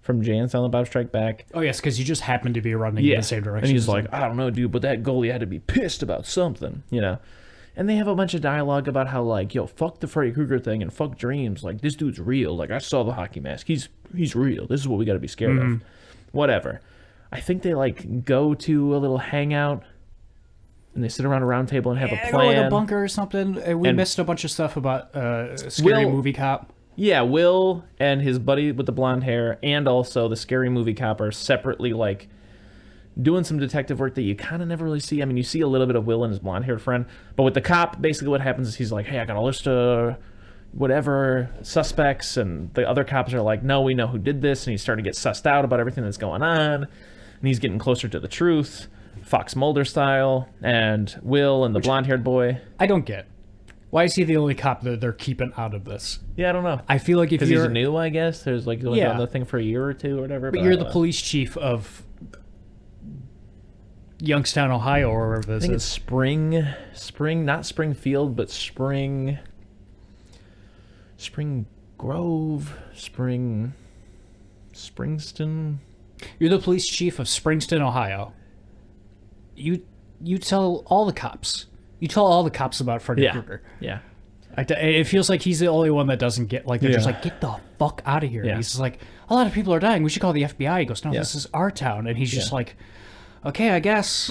from Jay and Silent Bob Strike Back. Oh, yes, because you just happened to be running in the same direction. And he's like, I don't know, dude, but that goalie had to be pissed about something, you know? And they have a bunch of dialogue about how, like, yo, fuck the Freddy Krueger thing and fuck dreams. Like, this dude's real. Like, I saw the hockey mask. He's real. This is what we got to be scared of. Whatever. I think they, like, go to a little hangout and they sit around a round table and have a plan. Like a bunker or something. We missed a bunch of stuff about Scary Movie Cop. Yeah, Will and his buddy with the blonde hair and also the Scary Movie Cop are separately, like, doing some detective work that you kind of never really see. I mean, you see a little bit of Will and his blonde-haired friend, but with the cop, basically what happens is he's like, hey, I got a list of whatever suspects, and the other cops are like, no, we know who did this, and he's starting to get sussed out about everything that's going on, and he's getting closer to the truth, Fox Mulder style, and Will and the blonde-haired boy. I don't get. Why is he the only cop that they're keeping out of this? Yeah, I don't know. I feel like if you're... Because he's new, I guess. There's like only on the thing for a year or two or whatever. But you're the police chief of Youngstown, Ohio, or wherever this is. I think it's Spring, not Springfield, but Spring Grove, Springston. You're the police chief of Springston, Ohio. You tell all the cops. You tell all the cops about Freddy Krueger. Yeah. It feels like he's the only one that doesn't get, like, they're just like, get the fuck out of here. Yeah. He's just like, a lot of people are dying. We should call the FBI. He goes, no, this is our town. And he's just like, okay, I guess.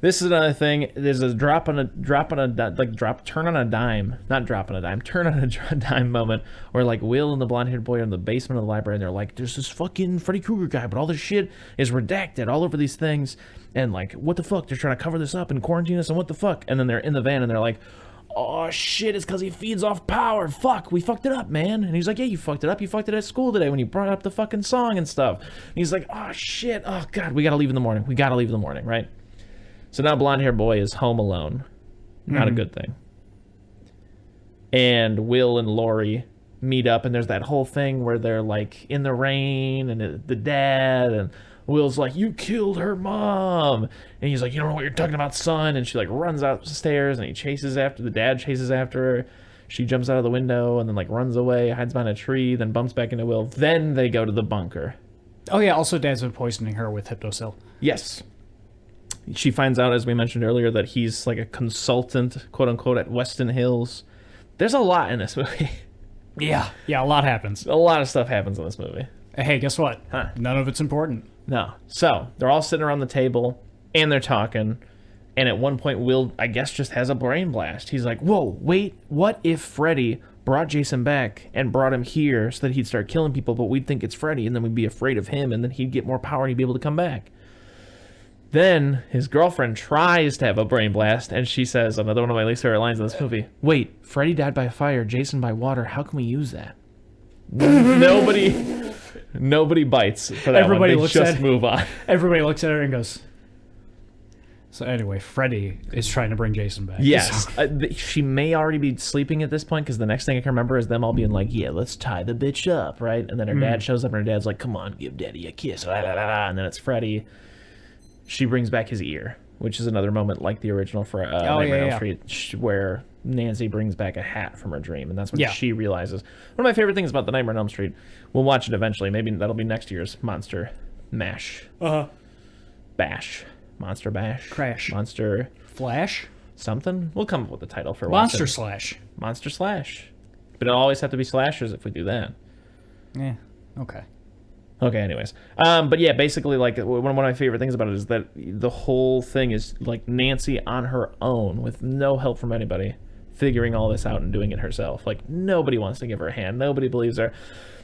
This is another thing. There's a turn on a dime moment where, like, Will and the blonde-haired boy are in the basement of the library, and they're like, there's this fucking Freddy Krueger guy, but all this shit is redacted all over these things, and, like, what the fuck? They're trying to cover this up and quarantine us, and what the fuck? And then they're in the van, and they're like, oh shit, it's because he feeds off power. Fuck, we fucked it up, man. And he's like, yeah, you fucked it up. You fucked it at school today when you brought up the fucking song and stuff. And he's like, oh shit, oh god, we gotta leave in the morning. Right? So now blonde-haired boy is home alone. Not a good thing. And Will and Lori meet up, and there's that whole thing where they're like in the rain, and the dad, and Will's like, you killed her mom. And he's like, you don't know what you're talking about, son. And she like runs upstairs, and the dad chases after her. She jumps out of the window and then like runs away, hides behind a tree, then bumps back into Will. Then they go to the bunker. Oh yeah, also dad's been poisoning her with Hypnosil. Yes. She finds out, as we mentioned earlier, that he's like a consultant, quote unquote, at Weston Hills. There's a lot in this movie. Yeah, a lot happens. A lot of stuff happens in this movie. Hey, guess what? Huh. None of it's important. No. So they're all sitting around the table and they're talking. And at one point, Will, I guess, just has a brain blast. He's like, whoa, wait, what if Freddy brought Jason back and brought him here so that he'd start killing people, but we'd think it's Freddy, and then we'd be afraid of him, and then he'd get more power and he'd be able to come back. Then his girlfriend tries to have a brain blast, and she says, another one of my least favorite lines in this movie, wait, Freddy died by fire, Jason by water, how can we use that? Nobody bites for that Everybody one. They looks just at move on. Everybody looks at her and goes... So anyway, Freddy is trying to bring Jason back. Yes. She may already be sleeping at this point, because the next thing I can remember is them all being like, yeah, let's tie the bitch up, right? And then her dad shows up, and her dad's like, come on, give daddy a kiss. And then it's Freddy. She brings back his ear, which is another moment like the original for Nightmare on Elm Street, where Nancy brings back a hat from her dream, and that's when she realizes. One of my favorite things about the Nightmare on Elm Street, we'll watch it eventually. Maybe that'll be next year's Monster Mash. Bash. Monster Bash. Crash. Monster... Flash? Something? We'll come up with a title for Monster watching. Slash. Monster Slash. But it'll always have to be slashers if we do that. Yeah, okay. Okay, anyways. But yeah, basically, like, one of my favorite things about it is that the whole thing is, like, Nancy on her own, with no help from anybody, figuring all this out and doing it herself. Like, nobody wants to give her a hand. Nobody believes her.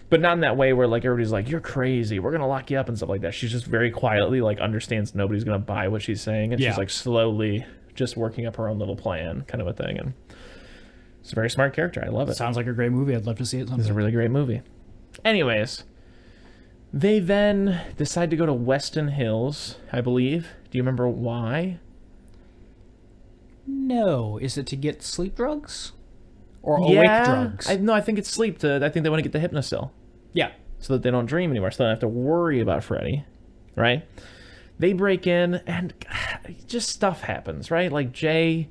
But not in that way where, like, everybody's like, you're crazy, we're gonna lock you up and stuff like that. She's just very quietly, like, understands nobody's gonna buy what she's saying, and she's, like, slowly just working up her own little plan, kind of a thing. And it's a very smart character. I love it. Sounds like a great movie. I'd love to see it someday. It's a really great movie. Anyways, they then decide to go to Weston Hills, I believe. Do you remember why? No. Is it to get sleep drugs? Or awake drugs? No, I think it's sleep. I think they want to get the Hypnosil. Yeah. So that they don't dream anymore, so they don't have to worry about Freddy, right? They break in, and just stuff happens, right? Like, Jay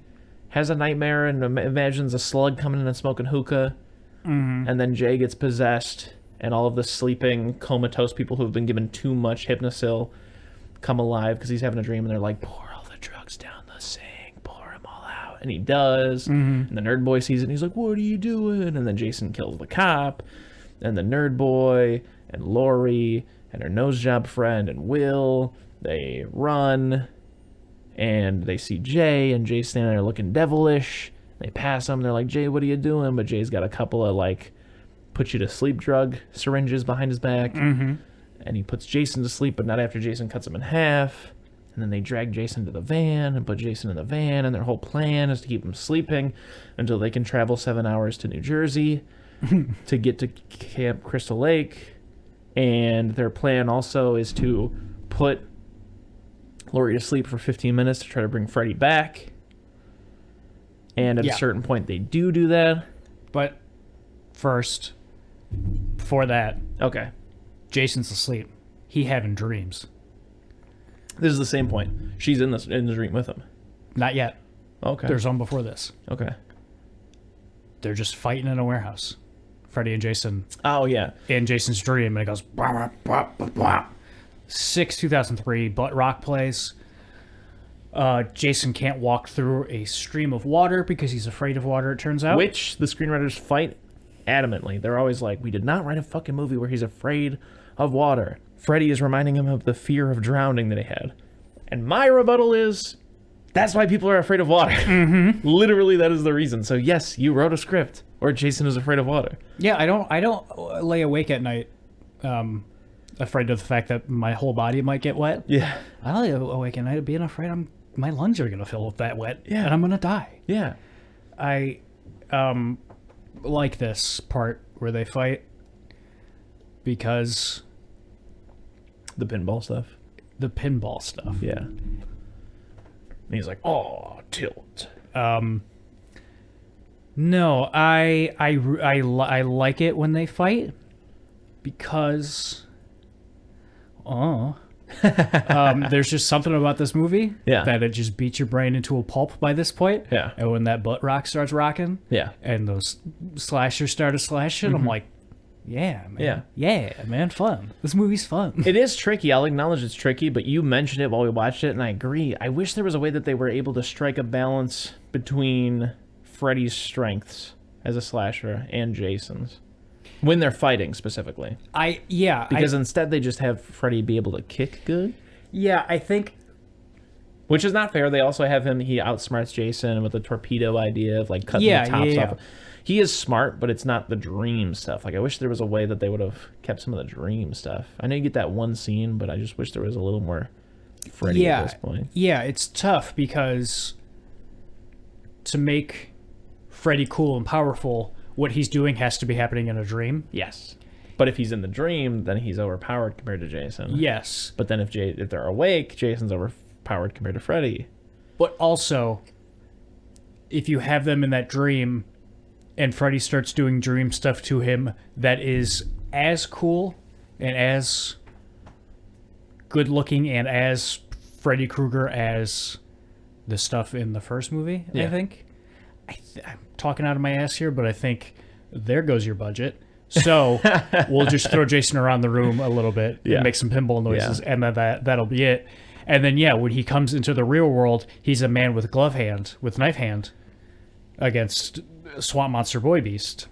has a nightmare and imagines a slug coming in and smoking hookah, and then Jay gets possessed, and all of the sleeping, comatose people who have been given too much Hypnosil come alive because he's having a dream, and they're like, pour all the drugs down the sink, pour them all out. And he does, and the nerd boy sees it, and he's like, what are you doing? And then Jason kills the cop, and the nerd boy, and Lori, and her nose job friend, and Will, they run, and they see Jay, and Jay's standing there looking devilish. They pass him, they're like, Jay, what are you doing? But Jay's got a couple of, like, put you to sleep drug syringes behind his back, and he puts Jason to sleep, but not after Jason cuts him in half. And then they drag Jason to the van and put Jason in the van, and their whole plan is to keep him sleeping until they can travel 7 hours to New Jersey to get to Camp Crystal Lake. And their plan also is to put Lori to sleep for 15 minutes to try to bring Freddy back. And at a certain point, they do that. But first, before that, Okay. Jason's asleep. He having dreams. This is the same point. She's in the dream with him. Not yet. Okay. There's one before this. Okay. They're just fighting in a warehouse. Freddy and Jason. Oh, yeah. In Jason's dream, and it goes... Blah, blah, blah, blah, blah. 2003, Butt Rock plays. Jason can't walk through a stream of water because he's afraid of water, it turns out. Which the screenwriters fight adamantly. They're always like, we did not write a fucking movie where he's afraid of water. Freddy is reminding him of the fear of drowning that he had. And my rebuttal is, that's why people are afraid of water. Literally, that is the reason. So yes, you wrote a script where Jason is afraid of water. Yeah, I don't lay awake at night afraid of the fact that my whole body might get wet. Yeah. I don't lay awake at night being afraid my lungs are going to fill with that wet, Yeah. and I'm going to die. Yeah. I like this part where they fight because... The pinball stuff. The pinball stuff. Yeah. And he's like, oh, tilt. No, I like it when they fight because there's just something about this movie that it just beats your brain into a pulp by this point. Yeah. And when that butt rock starts rocking, Yeah. and those slashers start to slash it, I'm like, Yeah, man. Yeah, man. Fun. This movie's fun. It is tricky. I'll acknowledge it's tricky, but you mentioned it while we watched it, and I agree. I wish there was a way that they were able to strike a balance between Freddy's strengths as a slasher and Jason's when they're fighting specifically. Because instead they just have Freddy be able to kick good. Yeah, I think... Which is not fair. They also have him, he outsmarts Jason with the torpedo idea of like cutting the tops off. He is smart, but it's not the dream stuff. Like, I wish there was a way that they would have kept some of the dream stuff. I know you get that one scene, but I just wish there was a little more Freddy at this point. Yeah, it's tough because to make Freddy cool and powerful, what he's doing has to be happening in a dream. Yes. But if he's in the dream, then he's overpowered compared to Jason. Yes. But then if they're awake, Jason's overpowered compared to Freddy. But also, if you have them in that dream and Freddy starts doing dream stuff to him that is as cool and as good looking and as Freddy Krueger as the stuff in the first movie, I think. I'm talking out of my ass here, but I think there goes your budget. So we'll just throw Jason around the room a little bit and make some pinball noises, and then that'll be it. And then, when he comes into the real world, he's a man with knife hand against Swamp Monster Boy Beast.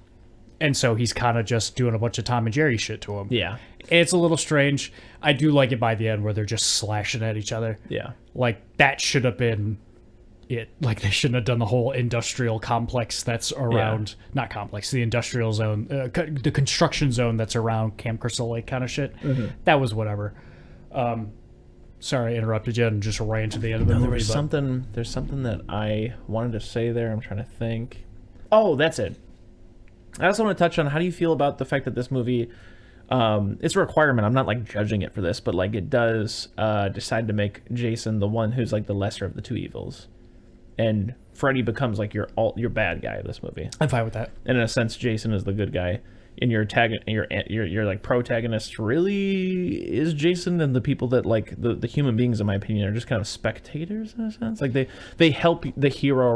And so he's kind of just doing a bunch of Tom and Jerry shit to him. Yeah. It's a little strange. I do like it by the end where they're just slashing at each other. Yeah. Like, that should have been it. Like, they shouldn't have done the whole industrial complex that's around, not complex, the industrial zone, the construction zone that's around Camp Crystal Lake kind of shit. Mm-hmm. That was whatever. Sorry I interrupted you and just ran to the end of the movie. There's something that I wanted to say there. I'm trying to think. Oh, that's it. I also want to touch on, how do you feel about the fact that this movie, it's a requirement. I'm not like judging it for this, but like it does decide to make Jason the one who's like the lesser of the two evils, and Freddy becomes like your bad guy of this movie. I'm fine with that. And in a sense, Jason is the good guy. And your like protagonist really is Jason, and the people that like the human beings, in my opinion, are just kind of spectators in a sense. Like they help the hero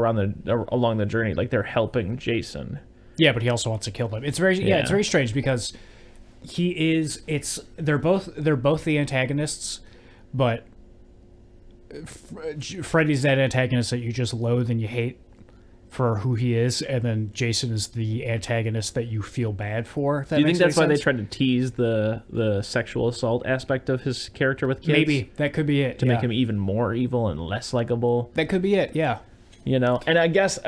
along the journey. Like they're helping Jason. Yeah, but he also wants to kill them. It's it's very strange because they're both the antagonists, but Freddy's that antagonist that you just loathe and you hate for who he is, and then Jason is the antagonist that you feel bad for. Do you think that's why they tried to tease the sexual assault aspect of his character with kids? Maybe. That could be it. To make him even more evil and less likable. That could be it, yeah. You know, and I guess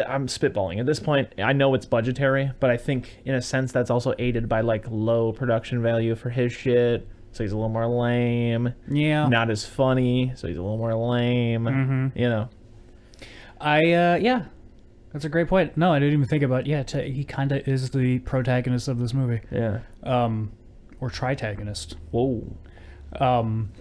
I'm spitballing. At this point, I know it's budgetary, but I think in a sense that's also aided by like low production value for his shit. So he's a little more lame. Yeah. Not as funny, so he's a little more lame. Mm-hmm. You know. Yeah. That's a great point. No, I didn't even think about. He kind of is the protagonist of this movie. Yeah. Or tritagonist. Whoa.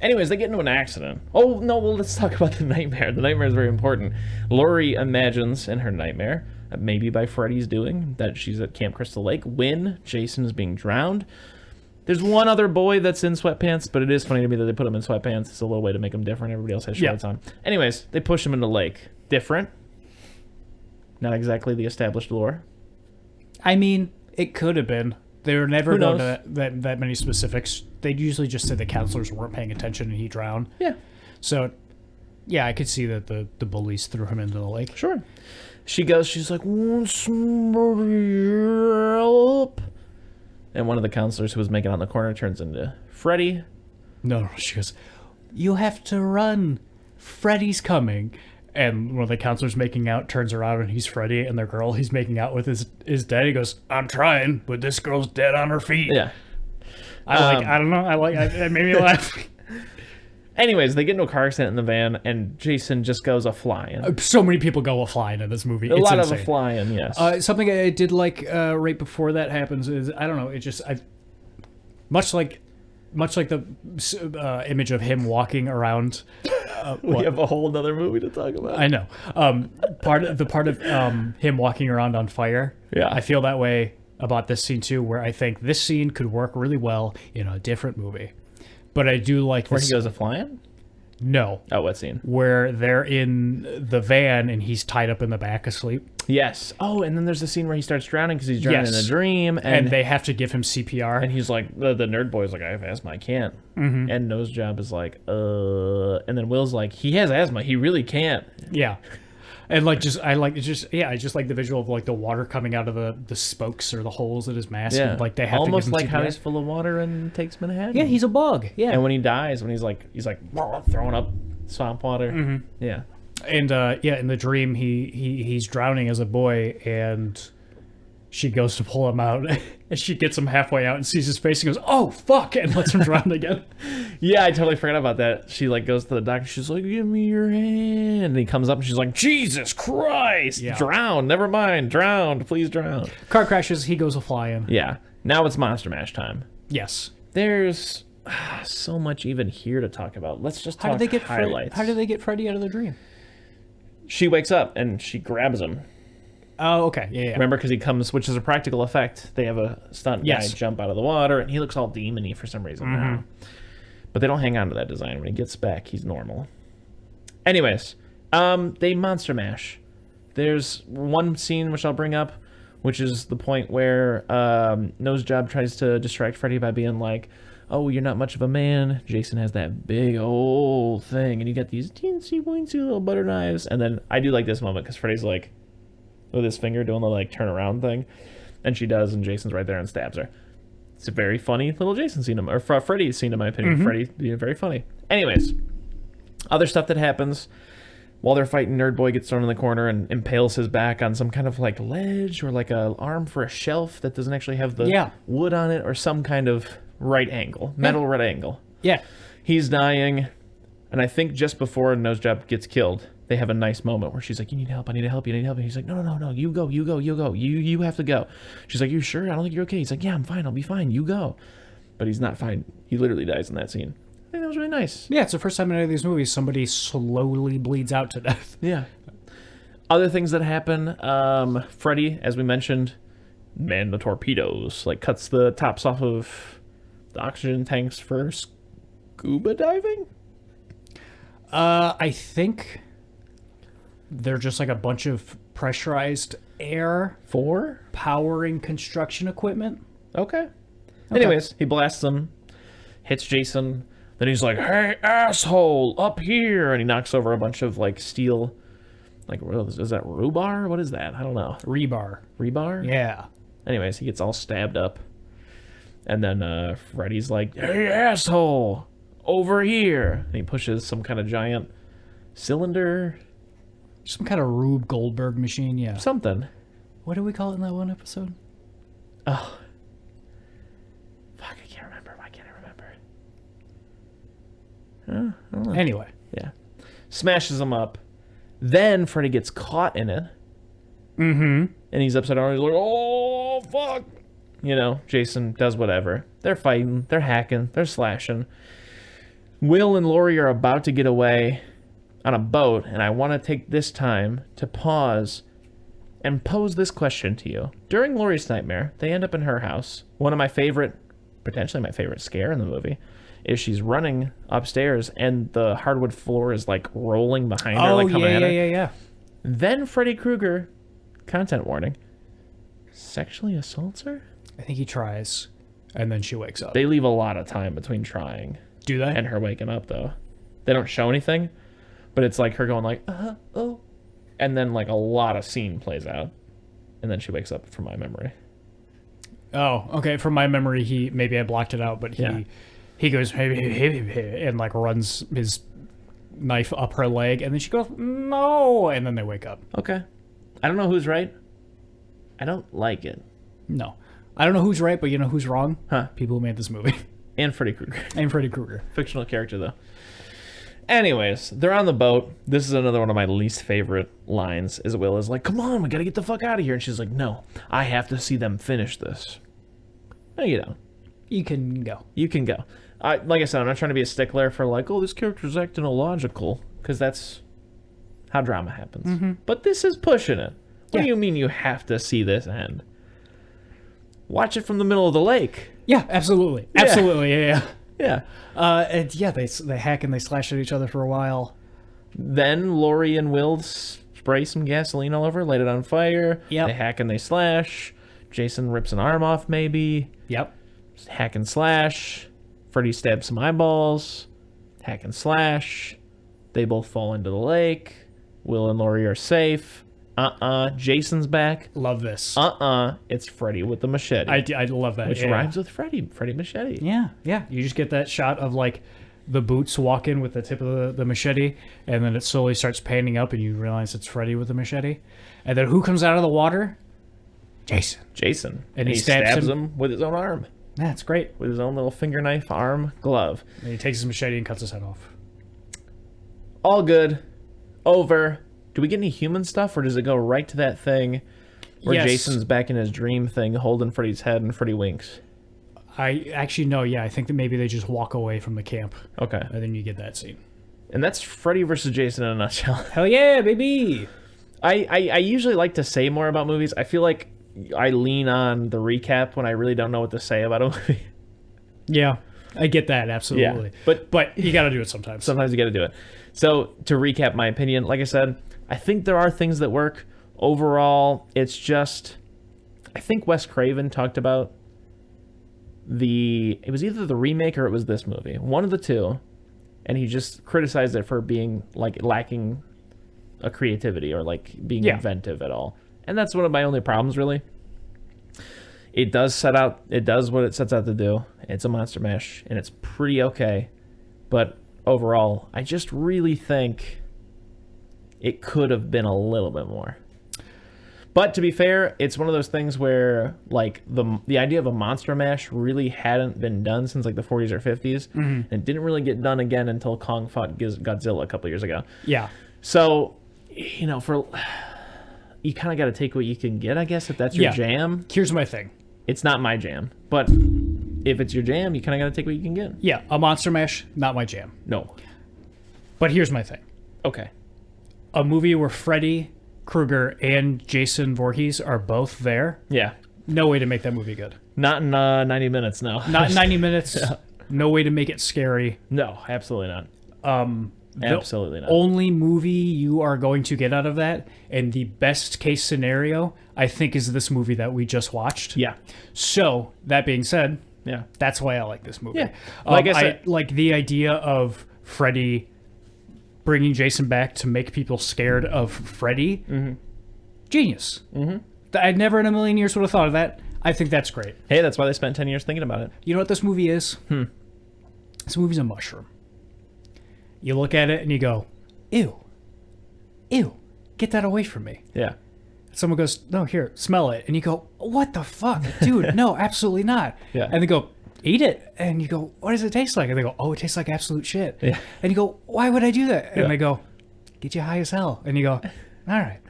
Anyways, they get into an accident. Oh no! Well, let's talk about the nightmare. The nightmare is very important. Laurie imagines in her nightmare, maybe by Freddy's doing, that she's at Camp Crystal Lake when Jason is being drowned. There's one other boy that's in sweatpants, but it is funny to me that they put him in sweatpants. It's a little way to make him different. Everybody else has shorts on. Anyways, they push him into the lake. Different. Not exactly the established lore. I mean, it could have been. They were never going to that many specifics. They'd usually just say the counselors weren't paying attention and he drowned. Yeah. So, I could see that the bullies threw him into the lake. Sure. She's like, "Want somebody help?" And one of the counselors who was making out in the corner turns into Freddy. No, she goes, "You have to run. Freddy's coming." And one of the counselors making out turns around and he's Freddy, and the girl he's making out with is dead. He goes, "I'm trying, but this girl's dead on her feet." Yeah. It made me laugh. Anyways, they get into a car accident in the van, and Jason just goes a-flying. So many people go a-flying in this movie. It's lot insane. Of a-flying, yes. Something I did like right before that happens is, I don't know, it just, much like the image of him walking around. We have a whole other movie to talk about. I know. Part of him walking around on fire. Yeah. I feel that way about this scene too, where I think this scene could work really well in a different movie. But I do like where he goes a-flying? No. Oh, what scene? Where they're in the van and he's tied up in the back asleep. Yes. Oh, and then there's the scene where he starts drowning because he's drowning in a dream. And they have to give him CPR. And he's like, the nerd boy's like, I have asthma, I can't. Mm-hmm. And Nosejob is like, And then Will's like, he has asthma, he really can't. Yeah. And like, I just like the visual of like the water coming out of the spokes or the holes in his mask. Yeah. And, like they have almost to give him like how CPR. he's full of water and takes Manhattan. Yeah, he's a bug. Yeah. And when he dies, when he's like throwing up swamp water. Mm-hmm. Yeah. And in the dream he's drowning as a boy, and she goes to pull him out, and she gets him halfway out and sees his face and goes, "Oh fuck!" and lets him drown again. Yeah, I totally forgot about that. She like goes to the doctor. She's like, "Give me your hand." And he comes up and she's like, "Jesus Christ! Yeah. Drown! Never mind. Drowned. Please drown." Car crashes. He goes a flying. Yeah. Now it's Monster Mash time. Yes. There's so much even here to talk about. Let's just talk highlights. How did they get Freddy out of the dream? She wakes up and she grabs him. Oh, okay. Yeah. Remember, because he comes, which is a practical effect. They have a stunt guy jump out of the water, and he looks all demony for some reason now. But they don't hang on to that design. When he gets back, he's normal. Anyways, they Monster Mash. There's one scene which I'll bring up, which is the point where Nosejob tries to distract Freddy by being like, "Oh, you're not much of a man." Jason has that big old thing, and you get these teensy weensy little butter knives. And then I do like this moment because Freddy's like with his finger doing the like turn around thing, and she does, and Jason's right there and stabs her. It's a very funny little Jason scene, or Freddy scene in my opinion. Freddy being very funny. Anyways, other stuff that happens while they're fighting. Nerd Boy gets thrown in the corner and impales his back on some kind of like ledge or like a arm for a shelf that doesn't actually have the wood on it, or some kind of right angle, metal right angle. Yeah. He's dying, and I think just before Nosejob gets killed, they have a nice moment where she's like, "You need help, I need help, you need help." And he's like, No, you go. You have to go. She's like, "You sure? I don't think you're okay." He's like, "Yeah, I'm fine, I'll be fine, you go." But he's not fine. He literally dies in that scene. I think that was really nice. Yeah, it's the first time in any of these movies somebody slowly bleeds out to death. Yeah. Other things that happen, Freddy, as we mentioned, man the torpedoes, like cuts the tops off of the oxygen tanks for scuba diving? I think they're just like a bunch of pressurized air for powering construction equipment. Okay. Anyways, he blasts them, hits Jason, then he's like, "Hey, asshole, up here!" And he knocks over a bunch of like steel, like, is that rhubarb? What is that? I don't know. Rebar. Rebar? Yeah. Anyways, he gets all stabbed up. And then Freddy's like, "Hey, asshole, over here!" And he pushes some kind of giant cylinder. Some kind of Rube Goldberg machine, yeah. Something. What did we call it in that one episode? Oh. Fuck, I can't remember. Why can't I remember? I don't know. Anyway. Yeah. Smashes him up. Then Freddy gets caught in it. Mm-hmm. And he's upside down. He's like, "Oh, fuck." You know, Jason does whatever. They're fighting. They're hacking. They're slashing. Will and Laurie are about to get away on a boat, and I want to take this time to pause and pose this question to you. During Laurie's nightmare, they end up in her house. One of my favorite, potentially my favorite scare in the movie, is she's running upstairs, and the hardwood floor is like rolling behind her, like coming at her. Yeah. Then Freddy Krueger, content warning, sexually assaults her? I think he tries, and then she wakes up. They leave a lot of time between trying. Do they? And her waking up, though. They don't show anything, but it's like her going like, oh. And then like a lot of scene plays out. And then she wakes up from my memory. Oh, okay. From my memory, maybe I blocked it out, but he goes, hey, and like runs his knife up her leg, and then she goes, "No," and then they wake up. Okay. I don't know who's right. I don't like it. No. I don't know who's right, but you know who's wrong? Huh. People who made this movie. And Freddy Krueger. And Freddy Krueger. Fictional character, though. Anyways, they're on the boat. This is another one of my least favorite lines, as Will is like, "Come on, we gotta get the fuck out of here." And she's like, "No, I have to see them finish this." No, you don't. You can go. You can go. Like I said, I'm not trying to be a stickler for like, "Oh, this character's acting illogical," because that's how drama happens. Mm-hmm. But this is pushing it. What do you mean you have to see this end? Watch it from the middle of the lake. Yeah, absolutely. Yeah. Absolutely, yeah. Yeah. And yeah, they hack and they slash at each other for a while. Then Laurie and Will spray some gasoline all over, light it on fire. Yep. They hack and they slash. Jason rips an arm off, maybe. Yep. Hack and slash. Freddy stabs some eyeballs. Hack and slash. They both fall into the lake. Will and Laurie are safe. Jason's back. Love this. It's Freddy with the machete. I love that. Which rhymes with Freddy. Freddy Machete. Yeah, yeah. You just get that shot of like the boots walking with the tip of the machete, and then it slowly starts panning up, and you realize it's Freddy with the machete. And then who comes out of the water? Jason. And he stabs him with his own arm. Yeah, it's great. With his own little finger knife, arm, glove. And he takes his machete and cuts his head off. All good. Over. Do we get any human stuff, or does it go right to that thing where Yes. Jason's back in his dream thing holding Freddy's head and Freddy winks? I actually no, yeah. I think that maybe they just walk away from the camp, Okay. and then you get that scene. And that's Freddy versus Jason in a nutshell. Hell yeah, baby! I usually like to say more about movies. I feel like I lean on the recap when I really don't know what to say about a movie. Yeah, I get that absolutely. Yeah, but you got to do it sometimes. Sometimes you got to do it. So to recap my opinion, like I said, I think there are things that work. Overall, it's just, I think Wes Craven talked about it was either the remake or it was this movie. One of the two. And he just criticized it for being like lacking a creativity or like being inventive at all. And that's one of my only problems, really. It does what it sets out to do. It's a monster mash, and it's pretty okay. But overall, I just really think it could have been a little bit more. But to be fair, it's one of those things where like the idea of a monster mash really hadn't been done since like the 40s or 50s. Mm-hmm. And it didn't really get done again until Kong fought Godzilla a couple years ago. Yeah. So, you know, you kind of got to take what you can get, I guess, if that's your jam. Here's my thing. It's not my jam, but if it's your jam, you kind of got to take what you can get. Yeah, a monster mash, not my jam. No. But here's my thing. Okay. A movie where Freddy Krueger and Jason Voorhees are both there. Yeah. No way to make that movie good. Not in 90 minutes, no. Not 90 minutes. Yeah. No way to make it scary. No, absolutely not. Absolutely not. Only movie you are going to get out of that, and the best case scenario, I think, is this movie that we just watched. Yeah. So, that being said, yeah, that's why I like this movie. Yeah. Like I said, I like the idea of Freddy bringing Jason back to make people scared of Freddy. Mm-hmm. Genius. Mm-hmm. I never in a million years would have thought of that. I think that's great. Hey, that's why they spent 10 years thinking about it. You know what this movie is? This movie's a mushroom. You look at it and you go, ew, get that away from me. Yeah. Someone goes, no, here, smell it. And you go, what the fuck? Dude, no, absolutely not. Yeah. And they go, eat it. And you go, what does it taste like? And they go, oh, it tastes like absolute shit. Yeah. And you go, why would I do that? And Yeah. they go, get you high as hell. And you go, all right.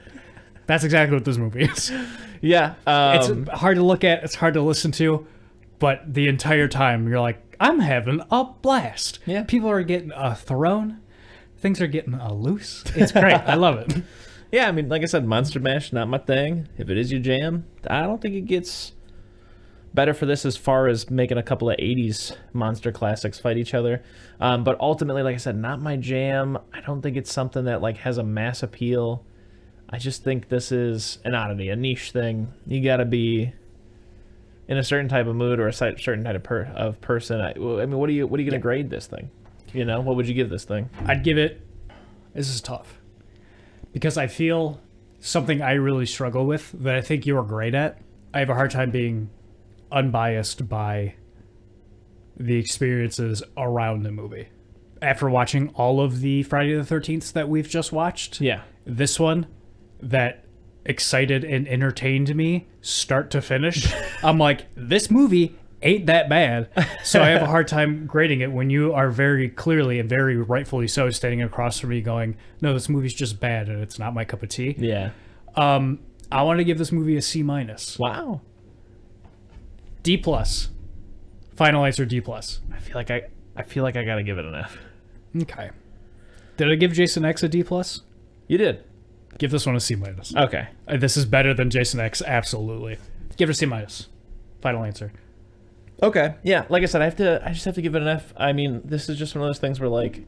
That's exactly what this movie is. Yeah. It's hard to look at. It's hard to listen to. But the entire time, you're like, I'm having a blast. Yeah. People are getting thrown. Things are getting loose. It's great. I love it. Yeah, I mean, like I said, Monster Mash, not my thing. If it is your jam, I don't think it gets better for this as far as making a couple of 80s monster classics fight each other. But ultimately, like I said, not my jam. I don't think it's something that like has a mass appeal. I just think this is an oddity, a niche thing. You got to be in a certain type of mood or a certain type of person. I mean, what are you going to grade this thing? You know, what would you give this thing? I'd give it, this is tough, because I feel something I really struggle with that I think you're great at. I have a hard time being unbiased by the experiences around the movie. After watching all of the Friday the 13th that we've just watched, Yeah. this one that excited and entertained me start to finish, I'm like, this movie ain't that bad. So I have a hard time grading it when you are very clearly and very rightfully so standing across from me going, no, this movie's just bad and it's not my cup of tea. Yeah. I want to give this movie a C-. Wow. D+. Final answer, D+. I feel like I got to give it an F. Okay. Did I give Jason X a D+? You did. Give this one a C-. Okay. This is better than Jason X, absolutely. Give it a C-. Final answer. Okay. Yeah, like I said, I just have to give it an F. I mean, this is just one of those things where like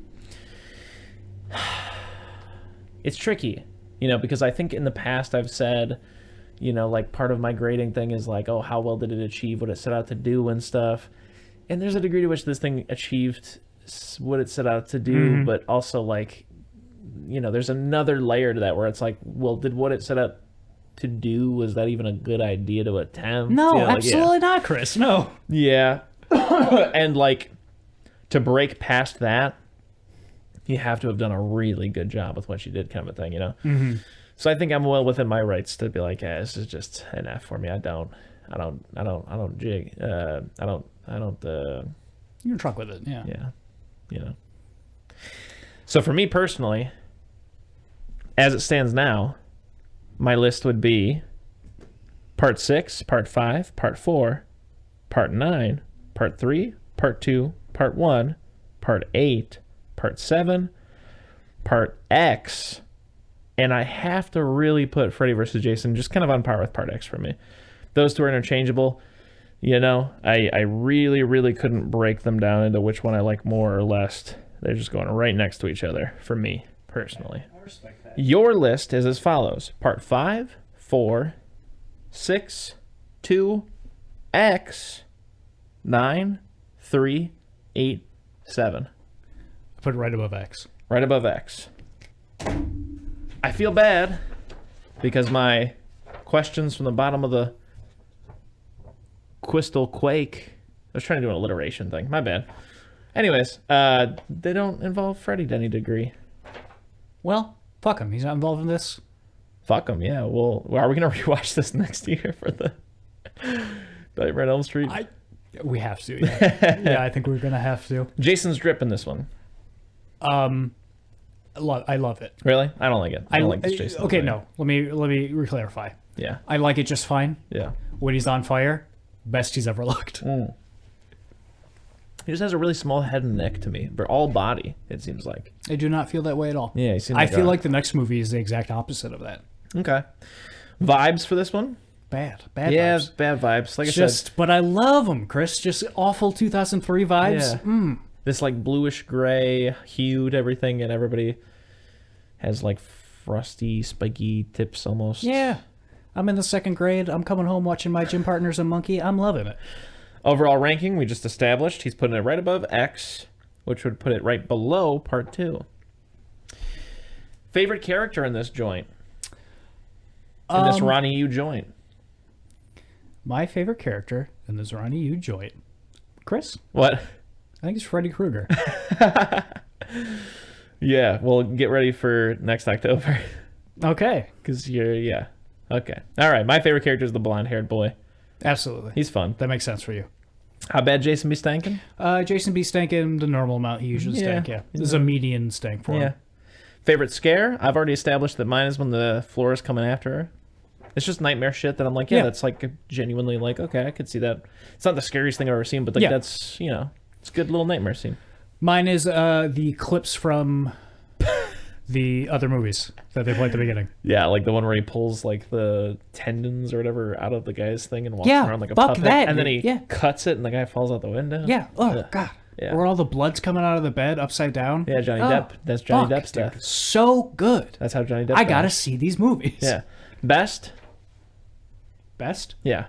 it's tricky Because I think in the past I've said, like part of my grading thing is like, oh, how well did it achieve what it set out to do and stuff. And there's a degree to which this thing achieved what it set out to do, but also like, there's another layer to that where it's like, well, did what it set out to do, was that even a good idea to attempt? No, absolutely not, Chris. No. Yeah. And like, to break past that, you have to have done a really good job with what you did, kind of a thing, So I think I'm well within my rights to be like, this is just an F for me. I don't jig. You're in truck with it, yeah. Yeah. So for me personally, as it stands now, my list would be Part 6, Part 5, Part 4, Part 9, Part 3, Part 2, Part 1, Part 8, Part 7, Part X, and I have to really put Freddy vs. Jason just kind of on par with Part X for me. Those two are interchangeable. I really, really couldn't break them down into which one I like more or less. They're just going right next to each other for me, personally. I respect that. Your list is as follows. Part 5, 4, 6, 2, X, 9, 3, 8, 7. I put it right above X. Right above X. I feel bad because my questions from the bottom of the Crystal Quake, I was trying to do an alliteration thing. My bad. Anyways, they don't involve Freddy to any degree. Well, fuck him. He's not involved in this. Fuck him, yeah. Well, are we going to rewatch this next year for the Nightmare on Elm Street? We have to, yeah. Yeah, I think we're going to have to. Jason's drip in this one. I love it. Really? I don't like it. I don't like this Jason. Okay, no. Let me reclarify. Yeah. I like it just fine. Yeah. When he's on fire, best he's ever looked. He just has a really small head and neck to me, but all body, it seems like. I do not feel that way at all. Yeah, he seems I feel like the next movie is the exact opposite of that. Okay. Vibes for this one? Bad Yeah, vibes. bad vibes. Like I said. But I love them, Chris. Just awful 2003 vibes. Yeah. This like bluish gray hue to everything, and everybody has like frosty, spiky tips almost. Yeah. I'm in the second grade. I'm coming home watching my gym partners and Monkey. I'm loving it. Overall ranking, we just established he's putting it right above X, which would put it right below Part 2. Favorite character in this joint? In this Ronnie Yu joint? My favorite character in this Ronnie Yu joint. Chris? What? I think it's Freddy Krueger. Yeah, well, get ready for next October. Okay. Because yeah. Okay. All right, my favorite character is the blonde-haired boy. Absolutely. He's fun. That makes sense for you. How bad Jason be stankin'? Jason be stanking the normal amount he usually stank, yeah. This is a median stank for him. Favorite scare? I've already established that mine is when the floor is coming after her. It's just nightmare shit that I'm like, that's like genuinely like, okay, I could see that. It's not the scariest thing I've ever seen, but like that's, it's a good little nightmare scene. Mine is the clips from the other movies that they play at the beginning. Yeah, like the one where he pulls like the tendons or whatever out of the guy's thing and walks around like a puppet. And then he cuts it and the guy falls out the window. Yeah. Oh, God. Yeah. Where all the blood's coming out of the bed upside down. Yeah, Johnny Depp. That's Johnny Depp stuff. Dude. So good. That's how Johnny Depp I gotta see these movies. Yeah. Best? Yeah.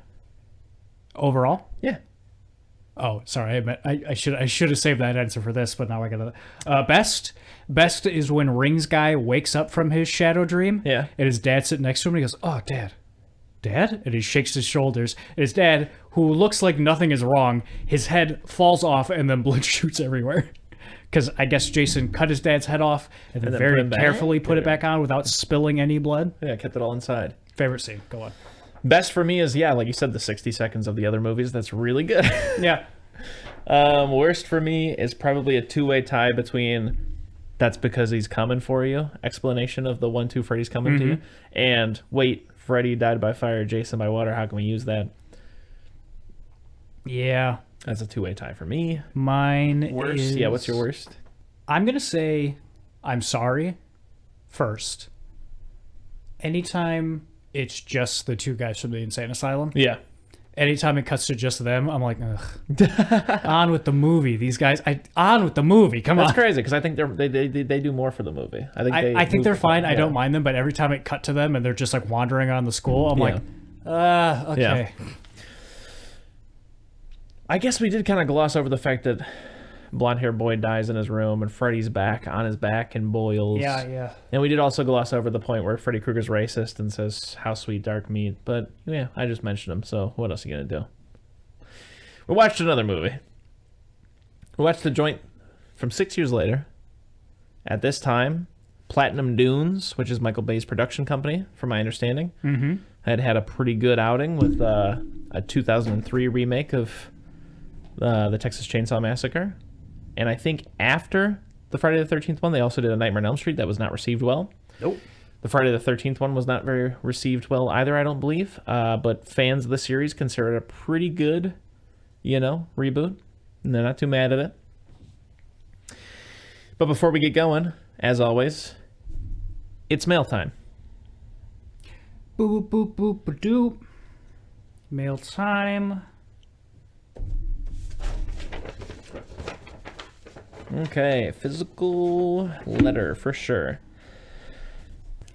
Overall? Yeah. Oh, sorry. I should have saved that answer for this, but now I gotta. Best is when Rings guy wakes up from his shadow dream. Yeah. And his dad sitting next to him and he goes, "Oh, Dad. Dad?" And he shakes his shoulders. And his dad, who looks like nothing is wrong, his head falls off and then blood shoots everywhere. Because I guess Jason cut his dad's head off and then very carefully put it back on without spilling any blood. Yeah, kept it all inside. Favorite scene. Go on. Best for me is, like you said, the 60 seconds of the other movies. That's really good. Yeah. Worst for me is probably a two-way tie between "that's because he's coming for you" explanation of the 1-2 Freddy's coming to you, and "wait, Freddy died by fire, Jason by water, how can we use that?" Yeah. That's a two-way tie for me. Mine Worst? is... Yeah, what's your worst? I'm going to say I'm sorry first. Anytime it's just the two guys from the insane asylum. Yeah. anytime it cuts to just them, I'm like, ugh. On with the movie. These guys, on with the movie. Come That's on. crazy because I think they do more for the movie. I think they're fine. Yeah. I don't mind them, but every time it cut to them and they're just like wandering around the school, I'm like, okay. Yeah. I guess we did kind of gloss over the fact that blonde-haired boy dies in his room and Freddy's back on his back in boils. Yeah. And we did also gloss over the point where Freddy Krueger's racist and says, "How sweet dark meat." But yeah, I just mentioned him, so what else are you going to do? We watched another movie. We watched The Joint from 6 years later. At this time, Platinum Dunes, which is Michael Bay's production company, from my understanding, had a pretty good outing with a 2003 remake of the Texas Chainsaw Massacre. And I think after the Friday the 13th one, they also did a Nightmare on Elm Street that was not received well. Nope. The Friday the 13th one was not very received well either, I don't believe. But fans of the series consider it a pretty good, reboot. And they're not too mad at it. But before we get going, as always, it's mail time. Boop, boop, boop, boop, doop. Mail time. Okay, physical letter for sure.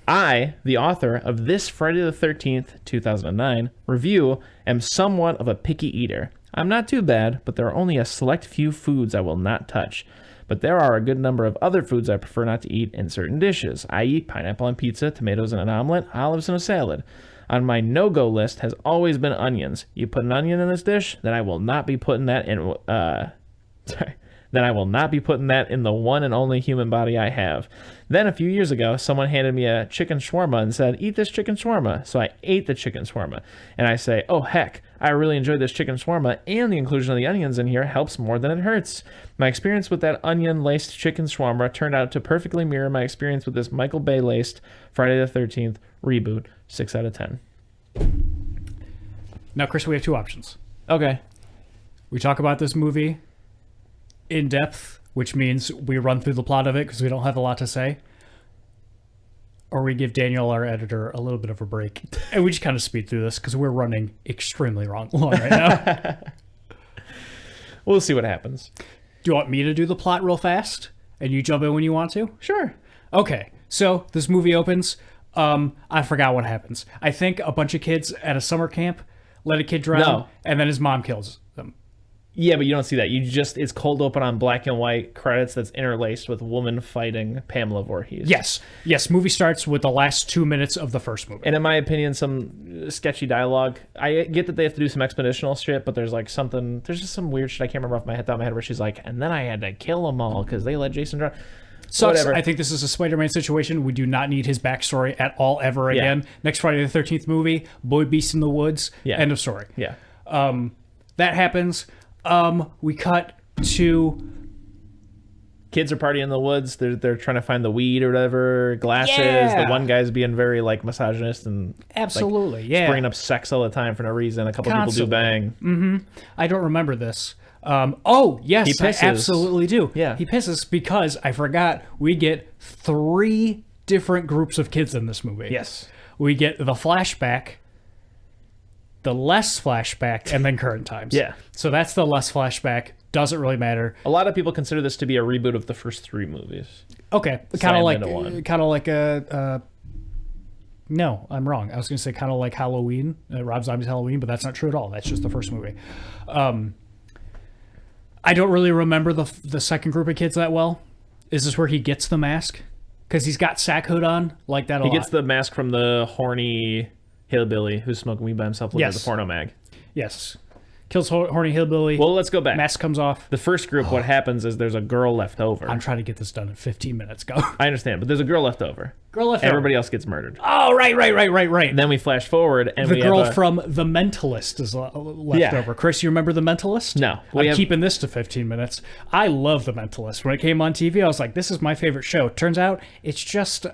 I, the author of this Friday the 13th, 2009 review, am somewhat of a picky eater. I'm not too bad, but there are only a select few foods I will not touch. But there are a good number of other foods I prefer not to eat in certain dishes. I eat pineapple on pizza, tomatoes in an omelet, olives in a salad. On my no-go list has always been onions. You put an onion in this dish, then I will not be putting that in... Then I will not be putting that in the one and only human body I have. Then a few years ago, someone handed me a chicken shawarma and said, "Eat this chicken shawarma." So I ate the chicken shawarma. And I say, "Oh heck, I really enjoyed this chicken shawarma, and the inclusion of the onions in here helps more than it hurts." My experience with that onion-laced chicken shawarma turned out to perfectly mirror my experience with this Michael Bay-laced Friday the 13th reboot. 6 out of 10. Now, Chris, we have two options. Okay. We talk about this movie in depth, which means we run through the plot of it because we don't have a lot to say, or we give Daniel, our editor, a little bit of a break and we just kind of speed through this because we're running extremely long right now. We'll see what happens. Do you want me to do the plot real fast and you jump in when you want to? Sure. Okay, so this movie opens. I forgot what happens. I think a bunch of kids at a summer camp let a kid drown, and then his mom kills them. Yeah, but you don't see that. It's cold open on black and white credits that's interlaced with woman fighting Pamela Voorhees. Yes. Movie starts with the last 2 minutes of the first movie. And in my opinion, some sketchy dialogue. I get that they have to do some expeditional shit, but there's just some weird shit I can't remember off my head, where she's like, and then I had to kill them all because they let Jason drown. Sucks. Whatever. I think this is a Spider-Man situation. We do not need his backstory at all ever again. Next Friday the 13th movie, Boy Beast in the Woods, end of story. Yeah. That happens. We cut to... Kids are partying in the woods. They're trying to find the weed or whatever, glasses. Yeah. The one guy's being very misogynist and absolutely, bringing up sex all the time for no reason. A couple Constantly. people do bang. Mm-hmm. I don't remember this. Oh, yes, He pisses. I absolutely do. Yeah. He pisses because I forgot we get 3 different groups of kids in this movie. Yes. We get the flashback, the less flashback, and then current times. Yeah. So that's the less flashback. Doesn't really matter. A lot of people consider this to be a reboot of the first 3 movies. Okay. Slammed into one. Kind of like a... No, I'm wrong. I was going to say kind of like Halloween, Rob Zombie's Halloween, but that's not true at all. That's just the first movie. I don't really remember the second group of kids that well. Is this where he gets the mask? Because he's got sack hood on, like that a lot. He gets the mask from the horny hillbilly who's smoking weed by himself looking at the porno mag. Yes. Kills horny hillbilly. Well, let's go back. Mask comes off. The first group, what happens is there's a girl left over. I'm trying to get this done in 15 minutes. Go. I understand, but there's a girl left over. Everybody else gets murdered. Oh, right. And then we flash forward, and the girl from The Mentalist is left over. Chris, you remember The Mentalist? No. I'm keeping this to 15 minutes. I love The Mentalist. When it came on TV, I was like, this is my favorite show. Turns out it's just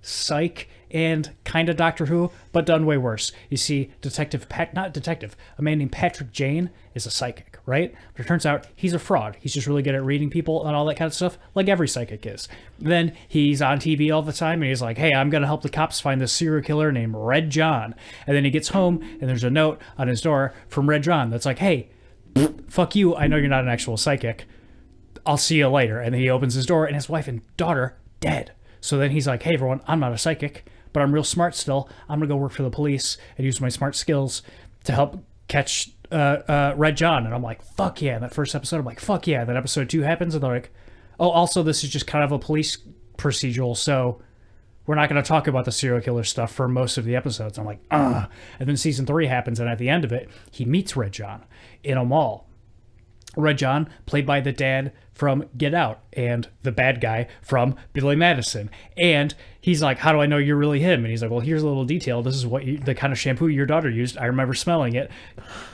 Psych and kind of Doctor Who, but done way worse. You see, a man named Patrick Jane is a psychic, right? But it turns out he's a fraud. He's just really good at reading people and all that kind of stuff, like every psychic is. Then he's on TV all the time, and he's like, hey, I'm going to help the cops find this serial killer named Red John. And then he gets home, and there's a note on his door from Red John that's like, hey, fuck you, I know you're not an actual psychic. I'll see you later. And then he opens his door, and his wife and daughter dead. So then he's like, hey, everyone, I'm not a psychic, but I'm real smart still. I'm going to go work for the police and use my smart skills to help catch Red John. And I'm like, fuck yeah. And that first episode, I'm like, fuck yeah. Then episode 2 happens, and they're like, oh, also, this is just kind of a police procedural, so we're not going to talk about the serial killer stuff for most of the episodes. I'm like, ah. And then season 3 happens, and at the end of it, he meets Red John in a mall. Red John, played by the dad from Get Out and the bad guy from Billy Madison. And he's like, how do I know you're really him? And he's like, well, here's a little detail. This is the kind of shampoo your daughter used. I remember smelling it.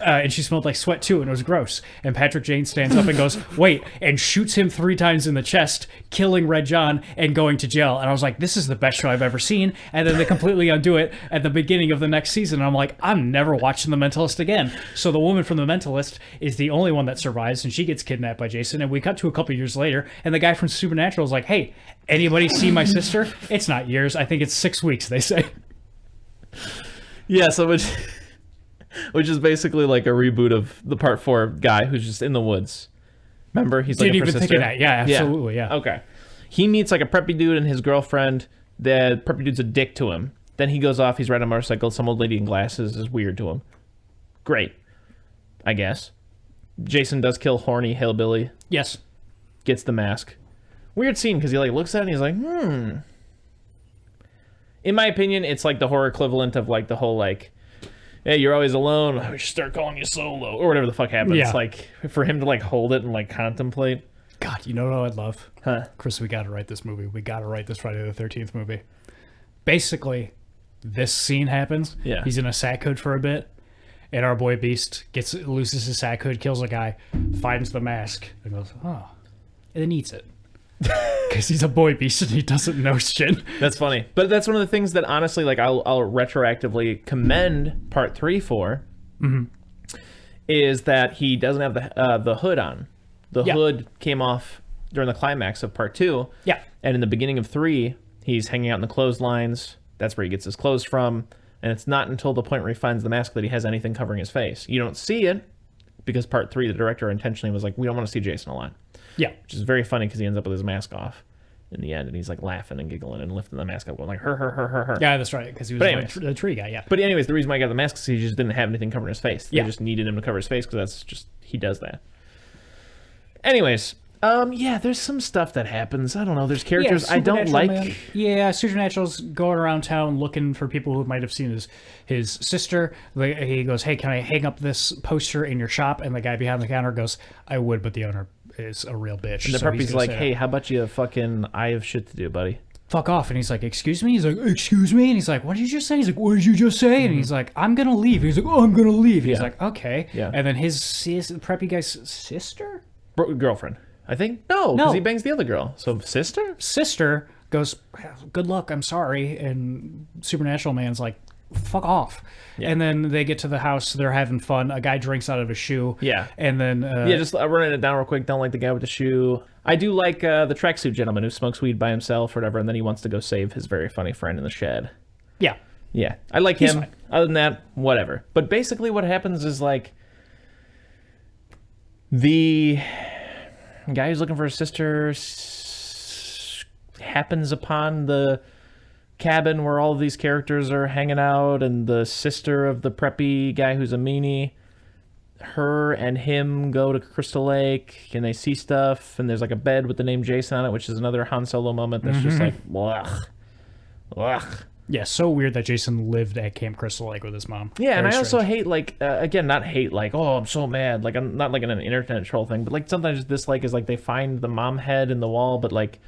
And she smelled like sweat too, and it was gross. And Patrick Jane stands up and goes, wait, and shoots him 3 times in the chest, killing Red John and going to jail. And I was like, this is the best show I've ever seen. And then they completely undo it at the beginning of the next season. And I'm like, I'm never watching The Mentalist again. So the woman from The Mentalist is the only one that survives, and she gets kidnapped by Jason. And we cut to a couple years later, and the guy from Supernatural is like, hey, anybody see my sister? It's not years. I think it's 6 weeks, they say. Yeah, so which is basically like a reboot of the part 4 guy who's just in the woods. Remember? He's Didn't looking for even sister. think of that. Yeah, absolutely, yeah. Okay. He meets like a preppy dude and his girlfriend. The preppy dude's a dick to him. Then he goes off, he's riding a motorcycle, some old lady in glasses is weird to him. Great, I guess. Jason does kill horny hillbilly. Yes. Gets the mask. Weird scene because he like looks at it and he's like, In my opinion, it's like the horror equivalent of like the whole like, hey, you're always alone. We should start calling you Solo or whatever the fuck happens. Yeah. Like for him to like hold it and like contemplate. God, you know what I'd love? Huh? Chris, we got to write this movie. We got to write this Friday the 13th movie. Basically, this scene happens. Yeah. He's in a sack hood for a bit, and our boy Beast loses his sack hood, kills a guy, finds the mask, and goes, oh, and then eats it. Because he's a boy beast and he doesn't know shit. That's funny. But that's one of the things that honestly, like, I'll retroactively commend part 3 for, is that he doesn't have the hood on. The hood came off during the climax of part 2. Yeah. And in the beginning of 3, he's hanging out in the clotheslines. That's where he gets his clothes from. And it's not until the point where he finds the mask that he has anything covering his face. You don't see it because part 3, the director intentionally was like, we don't want to see Jason a lot. Yeah. Which is very funny because he ends up with his mask off in the end, and he's like laughing and giggling and lifting the mask up, going like, her. Yeah, that's right, because he was the tree guy, yeah. But anyways, the reason why he got the mask is he just didn't have anything covering his face. They Yeah. just needed him to cover his face because that's just, he does that. Anyways, yeah, there's some stuff that happens. I don't know. There's characters I don't like. Man. Yeah, Supernatural's going around town looking for people who might have seen his sister. He goes, hey, can I hang up this poster in your shop? And the guy behind the counter goes, I would, but the owner is a real bitch. And the so preppy's like, hey, how about you fucking, I have shit to do, buddy. Fuck off. And he's like, excuse me? He's like, excuse me? And he's like, what did you just say? He's like, what did you just say? And he's like, I'm going to leave. He's like, oh, I'm going to leave. He's like, okay. Yeah. And then his preppy guy's sister? Girlfriend. I think? No, because he bangs the other girl. So sister? Sister goes, good luck, I'm sorry. And Supernatural Man's like, fuck off. Yeah. And then they get to the house, they're having fun. A guy drinks out of a shoe. Yeah. And then... just running it down real quick. Don't like the guy with the shoe. I do like the tracksuit gentleman who smokes weed by himself or whatever, and then he wants to go save his very funny friend in the shed. Yeah. Yeah. I like He's him. fine. Other than that, whatever. But basically what happens is like... The guy who's looking for his sister happens upon the cabin where all of these characters are hanging out, and the sister of the preppy guy who's a meanie, her and him go to Crystal Lake, and they see stuff, and there's like a bed with the name Jason on it, which is another Han Solo moment that's just like, ugh. Yeah, so weird that Jason lived at Camp Crystal Lake with his mom. Yeah, and Very I also strange. hate, like, again, not hate, like, oh, I'm so mad. Like, I'm not, like, in an internet troll thing, but, like, sometimes dislike is, like, they find the mom head in the wall, but, like,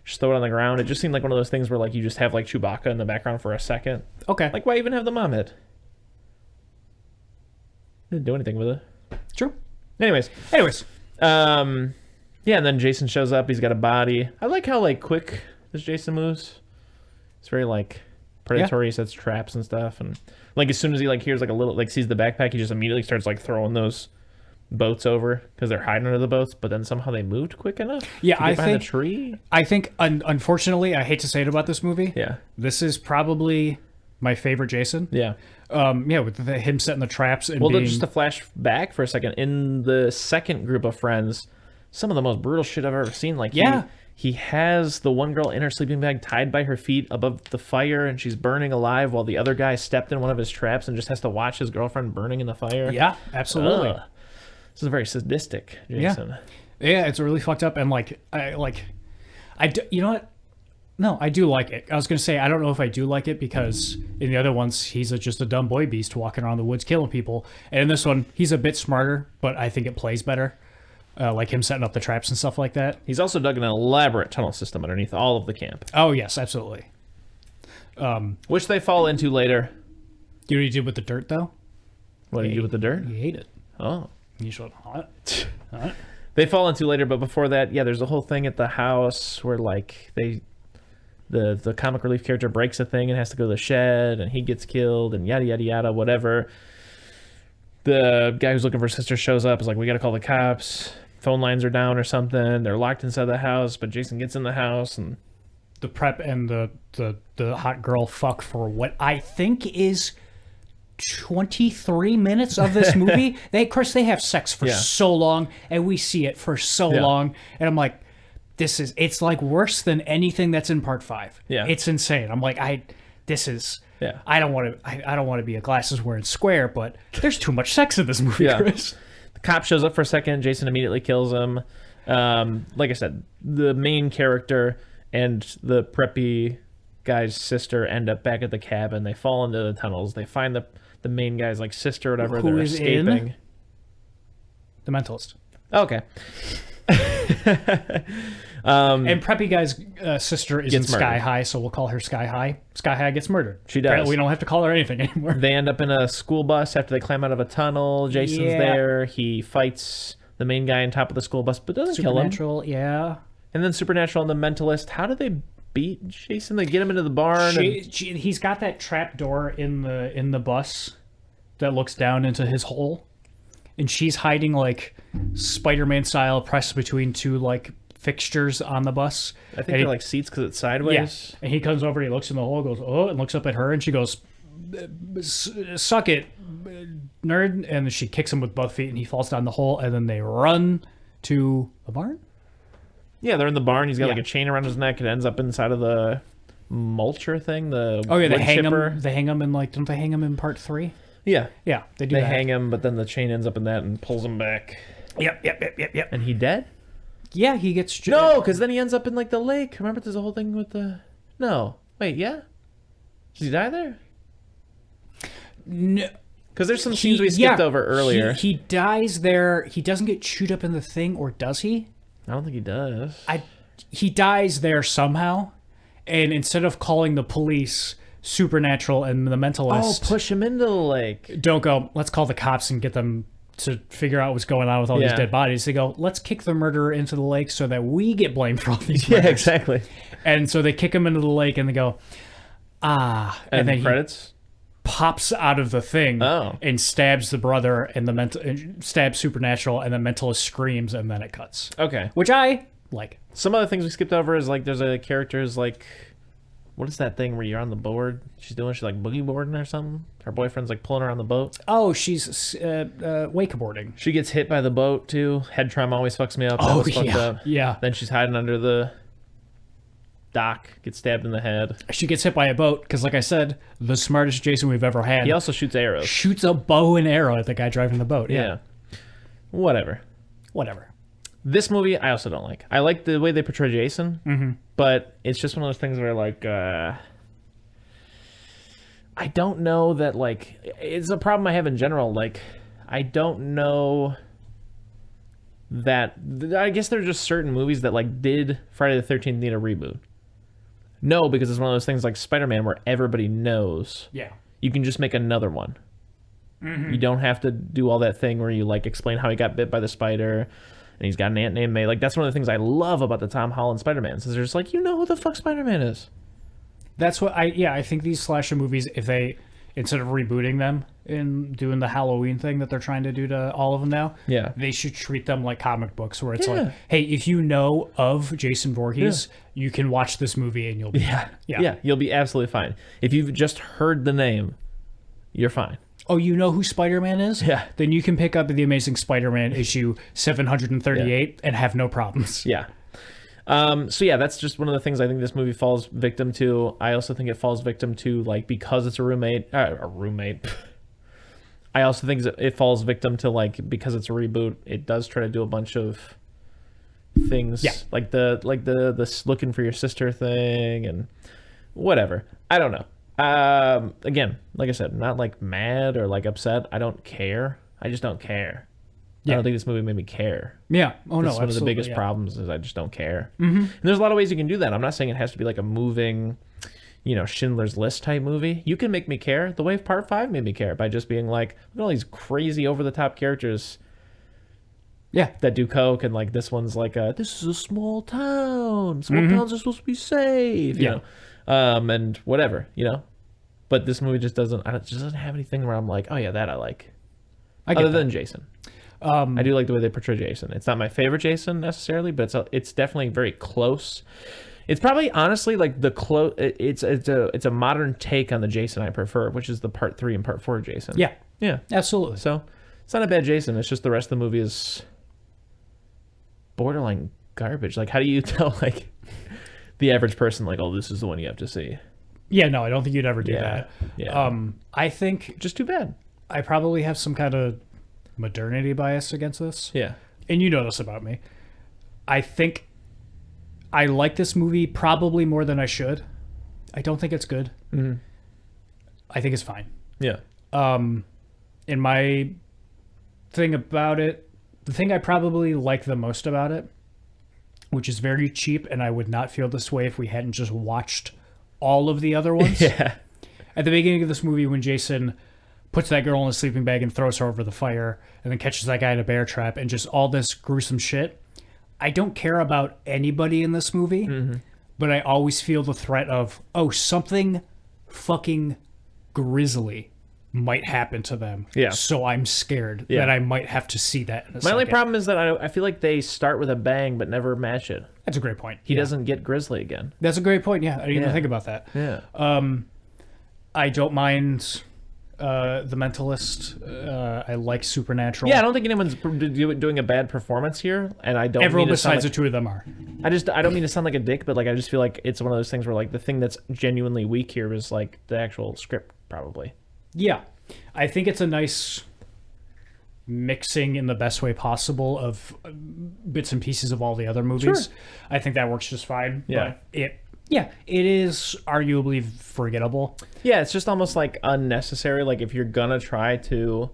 just throw it on the ground. It just seemed like one of those things where, like, you just have, like, Chewbacca in the background for a second. Okay. Like, why even have the mom head? Didn't do anything with it. True. Anyways. Yeah, and then Jason shows up. He's got a body. I like how, like, quick this Jason moves. It's very, like... predatory sets traps and stuff. And like as soon as he like hears like a little like sees the backpack, he just immediately starts like throwing those boats over because they're hiding under the boats. But then somehow they moved quick enough. Yeah, to get behind the tree. I think unfortunately, I hate to say it about this movie. Yeah, this is probably my favorite Jason. Yeah. With him setting the traps and just to flash back for a second, in the second group of friends, some of the most brutal shit I've ever seen. Like, he has the one girl in her sleeping bag tied by her feet above the fire, and she's burning alive while the other guy stepped in one of his traps and just has to watch his girlfriend burning in the fire. Yeah, absolutely. This is very sadistic, Jason. Yeah, it's really fucked up, and you know what? No, I do like it. I was going to say, I don't know if I do like it because in the other ones, he's just a dumb boy beast walking around the woods killing people. And in this one, he's a bit smarter, but I think it plays better. Like him setting up the traps and stuff like that. He's also dug an elaborate tunnel system underneath all of the camp. Oh, yes, absolutely. Which they fall into later. You know what he did with the dirt, though? What did he do with the dirt? He ate it. Oh. You should. What? They fall into later, but before that, there's a whole thing at the house where, like, the comic relief character breaks a thing and has to go to the shed, and he gets killed, and yada, yada, yada, whatever. The guy who's looking for his sister shows up, is like, we gotta call the cops. Phone lines are down or something. They're locked inside the house, but Jason gets in the house, and the prep and the hot girl fuck for what I think is 23 minutes of this movie. Of course, they have sex for so long, and we see it for so long, and I'm like, it's like worse than anything that's in part 5. Yeah. It's insane. I'm like, I don't want to be a glasses wearing square, but there's too much sex in this movie, Chris. The cop shows up for a second. Jason immediately kills him. Like I said, the main character and the preppy guy's sister end up back at the cabin. They fall into the tunnels. They find the main guy's like sister or whatever. They're escaping. The Mentalist. Okay. And Preppy Guy's sister is in Sky High, so we'll call her Sky High. Sky High gets murdered. She does. Apparently we don't have to call her anything anymore. They end up in a school bus after they climb out of a tunnel. Jason's there. He fights the main guy on top of the school bus, but doesn't kill him. Supernatural, yeah. And then Supernatural and the Mentalist. How do they beat Jason? They get him into the barn. He's got that trap door in the bus that looks down into his hole. And she's hiding like Spider-Man style pressed between two like fixtures on the bus. I think they're like seats because it's sideways. Yeah. And he comes over and he looks in the hole, goes, oh, and looks up at her, and she goes, suck it, nerd. And she kicks him with both feet, and he falls down the hole, and then they run to a barn? Yeah, they're in the barn. He's got like a chain around his neck. It ends up inside of the mulcher thing, the they hang him. They hang him in don't they hang him in part 3? Yeah. Yeah, they do. They hang him, but then the chain ends up in that and pulls him back. Yep. And he dead? Yeah, he gets... No, because then he ends up in like the lake. Remember there's a whole thing with the... No. Wait, yeah? Does he die there? No. Because there's some scenes we skipped over earlier. He dies there. He doesn't get chewed up in the thing, or does he? I don't think he does. He dies there somehow, and instead of calling the police... Supernatural and the Mentalist. Oh, push him into the lake. Don't go, let's call the cops and get them to figure out what's going on with all these dead bodies. They go, let's kick the murderer into the lake so that we get blamed for all these murders. Yeah, exactly. And so they kick him into the lake and they go, and then credits? He pops out of the thing and stabs the brother and stabs Supernatural, and the Mentalist screams, and then it cuts. Okay. Which I like. Some other things we skipped over is like there's a character's like... What is that thing where you're on the board? She's like boogie boarding or something. Her boyfriend's like pulling her on the boat. Oh, she's wakeboarding. She gets hit by the boat too. Head trauma always fucks me up. Oh, fucked up. Yeah. Then she's hiding under the dock, gets stabbed in the head. She gets hit by a boat because, like I said, the smartest Jason we've ever had. He also shoots arrows. Shoots a bow and arrow at the guy driving the boat. Yeah. Whatever. This movie, I also don't like. I like the way they portray Jason, but it's just one of those things where, like, I don't know that, like, it's a problem I have in general. Like, I don't know that, I guess there are just certain movies that, like, did Friday the 13th need a reboot? No, because it's one of those things like Spider-Man where everybody knows. Yeah. You can just make another one. You don't have to do all that thing where you, like, explain how he got bit by the spider. And he's got an aunt named May. Like, that's one of the things I love about the Tom Holland Spider-Man. Is they're just like, you know who the fuck Spider-Man is. That's what I think these slasher movies, if they, instead of rebooting them and doing the Halloween thing that they're trying to do to all of them now, Yeah. they should treat them like comic books where it's Yeah. like, hey, if you know of Jason Voorhees, you can watch this movie and you'll be fine. Yeah, you'll be absolutely fine. If you've just heard the name, you're fine. Oh, you know who Spider-Man is? Yeah. Then you can pick up the Amazing Spider-Man issue 738 and have no problems. Yeah. So yeah, that's just one of the things I think this movie falls victim to. I also think it falls victim to, like, because it's a roommate. I also think it falls victim to, like, because it's a reboot, it does try to do a bunch of things, like the looking for your sister thing and whatever. I don't know. Again, like I said, not like mad or like upset. I don't care. I just don't care. I don't think this movie made me care. Yeah. Oh, no, That's one of the biggest problems is I just don't care. Mm-hmm. And there's a lot of ways you can do that. I'm not saying it has to be like a moving, Schindler's List type movie. You can make me care the way Part 5 made me care by just being like, look at all these crazy over-the-top characters that do coke, and like this one's like, this is a small town. Small towns are supposed to be safe, you know? And whatever, But this movie just doesn't have anything where I'm like, oh yeah, that I like. Other than Jason. I do like the way they portray Jason. It's not my favorite Jason necessarily, but it's definitely very close. It's probably honestly like the close. It's a modern take on the Jason I prefer, which is the Part 3 and Part 4 Jason. Yeah, absolutely. So it's not a bad Jason. It's just the rest of the movie is borderline garbage. Like, how do you tell like the average person like, oh, this is the one you have to see? Yeah, no, I don't think you'd ever do that. Yeah. I think Just too bad. I probably have some kind of modernity bias against this. Yeah. And you know this about me. I think I like this movie probably more than I should. I don't think it's good. Mm-hmm. I think it's fine. Yeah. And my thing about it, the thing I probably like the most about it, which is very cheap, and I would not feel this way if we hadn't just watched all of the other ones. Yeah. At the beginning of this movie, when Jason puts that girl in a sleeping bag and throws her over the fire, and then catches that guy in a bear trap, and just all this gruesome shit, I don't care about anybody in this movie, but I always feel the threat of, oh, something fucking grisly might happen to them. Yeah. So I'm scared that I might have to see that in a My second. only problem is that I feel like they start with a bang but never match it. That's a great point. He doesn't get grizzly again. That's a great point. Yeah, I didn't even think about that. Yeah. I don't mind The Mentalist. I like Supernatural. Yeah, I don't think anyone's doing a bad performance here, and I don't. Everyone mean to sound besides like, the two of them are. I don't mean to sound like a dick, but like I just feel like it's one of those things where like the thing that's genuinely weak here is like the actual script, probably. Yeah, I think it's a nice mixing in the best way possible of bits and pieces of all the other movies. Sure. I think that works just fine. Yeah. But it is arguably forgettable. Yeah, it's just almost like unnecessary. Like if you're gonna try to,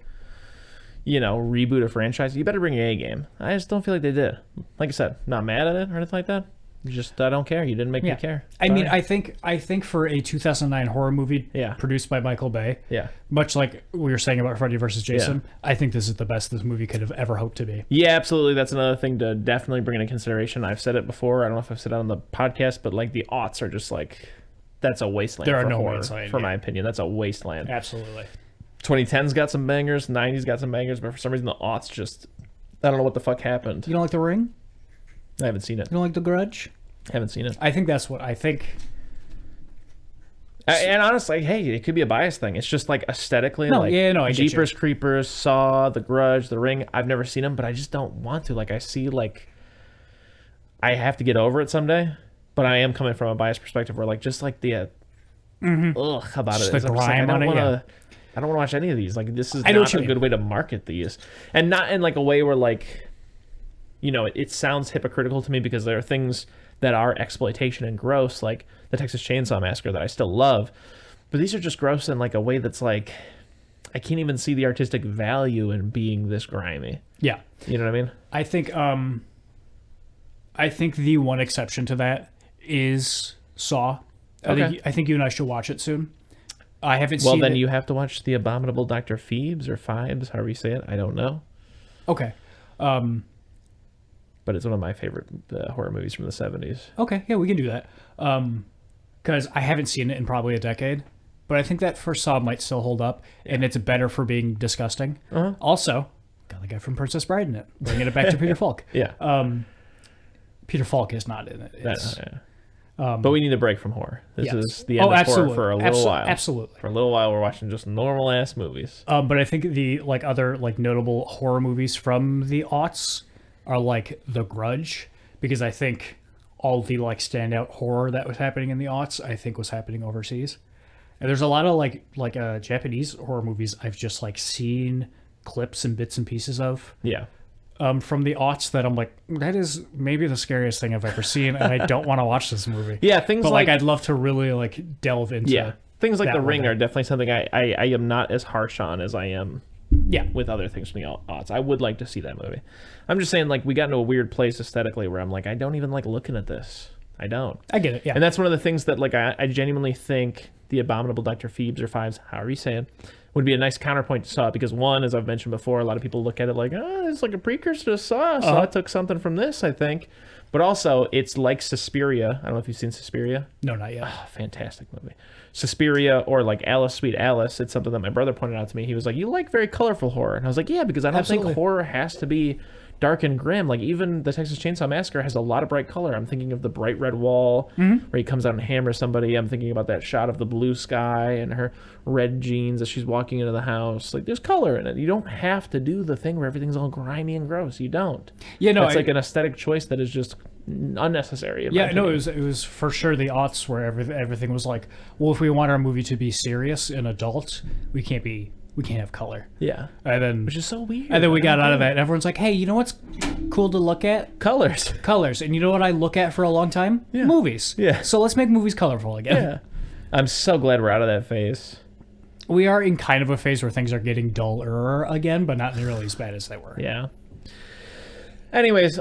reboot a franchise, you better bring your A game. I just don't feel like they did. Like I said, not mad at it or anything like that. Just I don't care. You didn't make me care. I mean, I think for a 2009 horror movie produced by Michael Bay, much like we were saying about Freddy vs. Jason, I think this is the best this movie could have ever hoped to be. Yeah, absolutely. That's another thing to definitely bring into consideration. I've said it before. I don't know if I've said it on the podcast, but like the aughts are just like, that's a wasteland. There are for no horror, wasteland, for my opinion. That's a wasteland. Absolutely. 2010's got some bangers, 90's got some bangers, but for some reason the aughts just, I don't know what the fuck happened. You don't like The Ring? I haven't seen it. You don't like The Grudge? Haven't seen it. I think that's what I think. And honestly, hey, it could be a bias thing. It's just like aesthetically, I get Jeepers Creepers, Saw, The Grudge, The Ring. I've never seen them, but I just don't want to. Like I see, like I have to get over it someday. But I am coming from a biased perspective where, like, just like the ugh about Just it. the grime on it, I don't want to watch any of these. Like this is I know not what you a mean. good way to market these, and not in like a way where like, it sounds hypocritical to me because there are things that are exploitation and gross, like the Texas Chainsaw Massacre that I still love, but these are just gross in like a way that's like, I can't even see the artistic value in being this grimy. Yeah. You know what I mean? I think the one exception to that is Saw. Okay. I think you and I should watch it soon. I haven't Well, seen then it. you have to watch The Abominable Dr. Phoebes or Fibes, however you say it. I don't know. Okay. But it's one of my favorite horror movies from the 70s. Okay, yeah, we can do that. because I haven't seen it in probably a decade. But I think that first Saw might still hold up, and it's better for being disgusting. Also, got the guy from Princess Bride in it, bringing it back to Peter Falk. Yeah. Peter Falk is not in it. It's, but we need a break from horror. This yes. is the end of horror for a little while. Absolutely. For a little while, we're watching just normal ass movies. But I think the other notable horror movies from the aughts are The Grudge, because I think all the standout horror that was happening in the aughts, I think was happening overseas. And there's a lot of Japanese horror movies I've just seen clips and bits and pieces of. Yeah. From the aughts that I'm that is maybe the scariest thing I've ever seen, and I don't want to watch this movie. Yeah, things but I'd love to really delve into. Yeah, things like The Ring are definitely something I am not as harsh on as I am. Yeah, with other things from the aughts, I would like to see that movie. I'm just saying, we got into a weird place aesthetically where I'm I don't even like looking at this. I don't. I get it. Yeah, and that's one of the things that I genuinely think the Abominable Dr. Phoebes or Fives, however you say it, would be a nice counterpoint to Saw, because one, as I've mentioned before, a lot of people look at it it's a precursor to Saw. Saw took something from this, I think. But also, it's like Suspiria. I don't know if you've seen Suspiria. No, not yet. Fantastic movie. Suspiria or Alice, Sweet Alice. It's something that my brother pointed out to me. He was like, you like very colorful horror. And I was like, yeah, because I don't think horror has to be dark and grim. Even the Texas Chainsaw Massacre has a lot of bright color. I'm thinking of the bright red wall where he comes out and hammers somebody. I'm thinking about that shot of the blue sky and her red jeans as she's walking into the house. There's color in it. You don't have to do the thing where everything's all grimy and gross. You don't. Yeah, no, it's an aesthetic choice that is just unnecessary. Yeah, no, it was for sure the aughts where everything was well, if we want our movie to be serious and adult, we can't have color. Yeah. And then, which is so weird. And then we got out of that, and everyone's like, hey, you know what's cool to look at? Colors. And you know what I look at for a long time? Yeah. Movies. Yeah. So let's make movies colorful again. Yeah. I'm so glad we're out of that phase. We are in kind of a phase where things are getting duller again, but not nearly as bad as they were. Yeah. Anyways,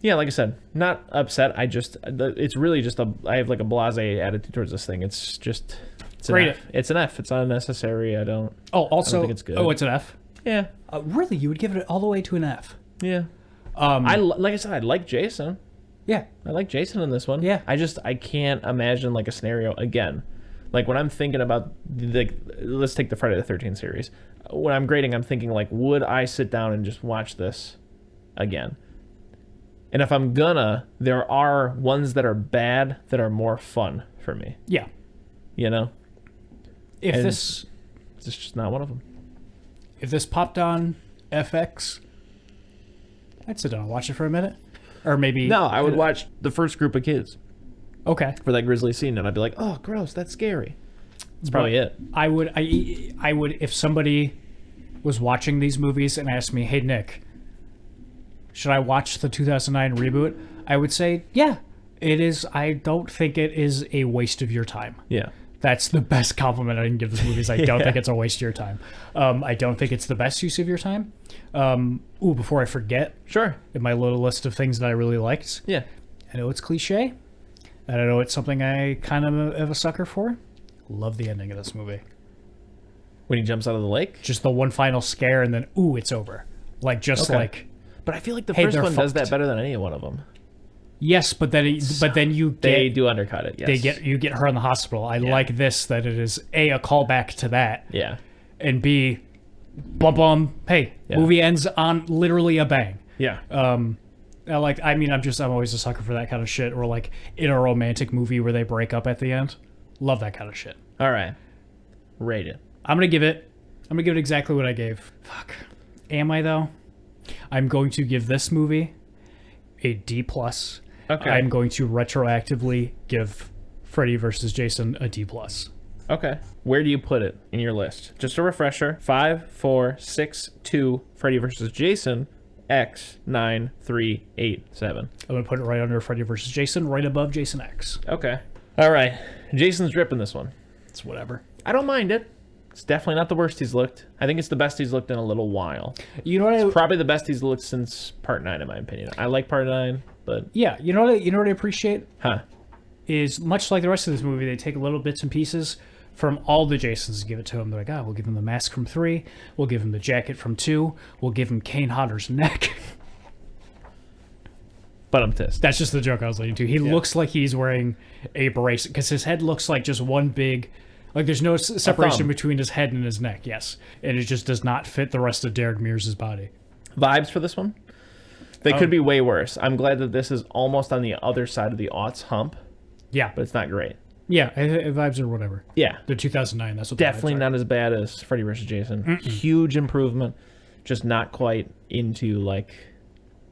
yeah, like I said, not upset. It's really just I have a blasé attitude towards this thing. It's just... It's an F. It's unnecessary. I don't think it's good. Oh, it's an F? Yeah. Really? You would give it all the way to an F? Yeah. Like I said, I like Jason. Yeah. I like Jason in this one. Yeah. I can't imagine a scenario again. When I'm thinking about let's take the Friday the 13th series. When I'm grading, I'm thinking would I sit down and just watch this again? And if I'm gonna, there are ones that are bad that are more fun for me. Yeah. This is just not one of them. If this popped on FX, I'd sit down and watch it for a minute. Or maybe... No, I would watch the first group of kids. Okay. For that grisly scene, and I'd be like, oh, gross, that's scary. That's probably it. I would, if somebody was watching these movies and asked me, hey, Nick, should I watch the 2009 reboot? I would say, yeah, it is. I don't think it is a waste of your time. Yeah. That's the best compliment I can give this movie is I don't think it's a waste of your time. I don't think it's the best use of your time. Before I forget. Sure. In my little list of things that I really liked. Yeah. I know it's cliche. And I know it's something I kind of am a sucker for. Love the ending of this movie. When he jumps out of the lake? Just the one final scare and then, it's over. But I feel like the first one does that better than any one of them. Yes, but then they do undercut it. Yes. You get her in the hospital. I like this that it is a callback to that. Yeah. And B, bum. Hey, movie ends on literally a bang. Yeah. I'm always a sucker for that kind of shit. Or in a romantic movie where they break up at the end. Love that kind of shit. All right. Rate it. I'm gonna give it exactly what I gave. Fuck. Am I though? I'm going to give this movie a D+. Okay. I'm going to retroactively give Freddy vs. Jason a D+. Okay. Where do you put it in your list? Just a refresher. 5, 4, 6, 2, Freddy vs. Jason, X, 9, 3, 8, 7. I'm going to put it right under Freddy vs. Jason, right above Jason X. Okay. All right. Jason's dripping this one. It's whatever. I don't mind it. It's definitely not the worst he's looked. I think it's the best he's looked in a little while. You know what? It's probably the best he's looked since Part 9, in my opinion. I like Part 9, but... Yeah, you know what I appreciate? Huh. Is much like the rest of this movie, they take little bits and pieces from all the Jasons and give it to him. They're like, we'll give him the mask from 3. We'll give him the jacket from 2. We'll give him Kane Hodder's neck. But I'm pissed. That's just the joke I was leading to. He looks like he's wearing a brace because his head looks like just one big, like there's no separation between his head and his neck. Yes, and it just does not fit the rest of Derek Mears' body. Vibes for this one? They could be way worse. I'm glad that this is almost on the other side of the aughts hump. Yeah, but it's not great. Yeah, vibes or whatever. Yeah, the 2009. That's what definitely not as bad as Freddy vs. Jason. Mm-mm. Huge improvement, just not quite into like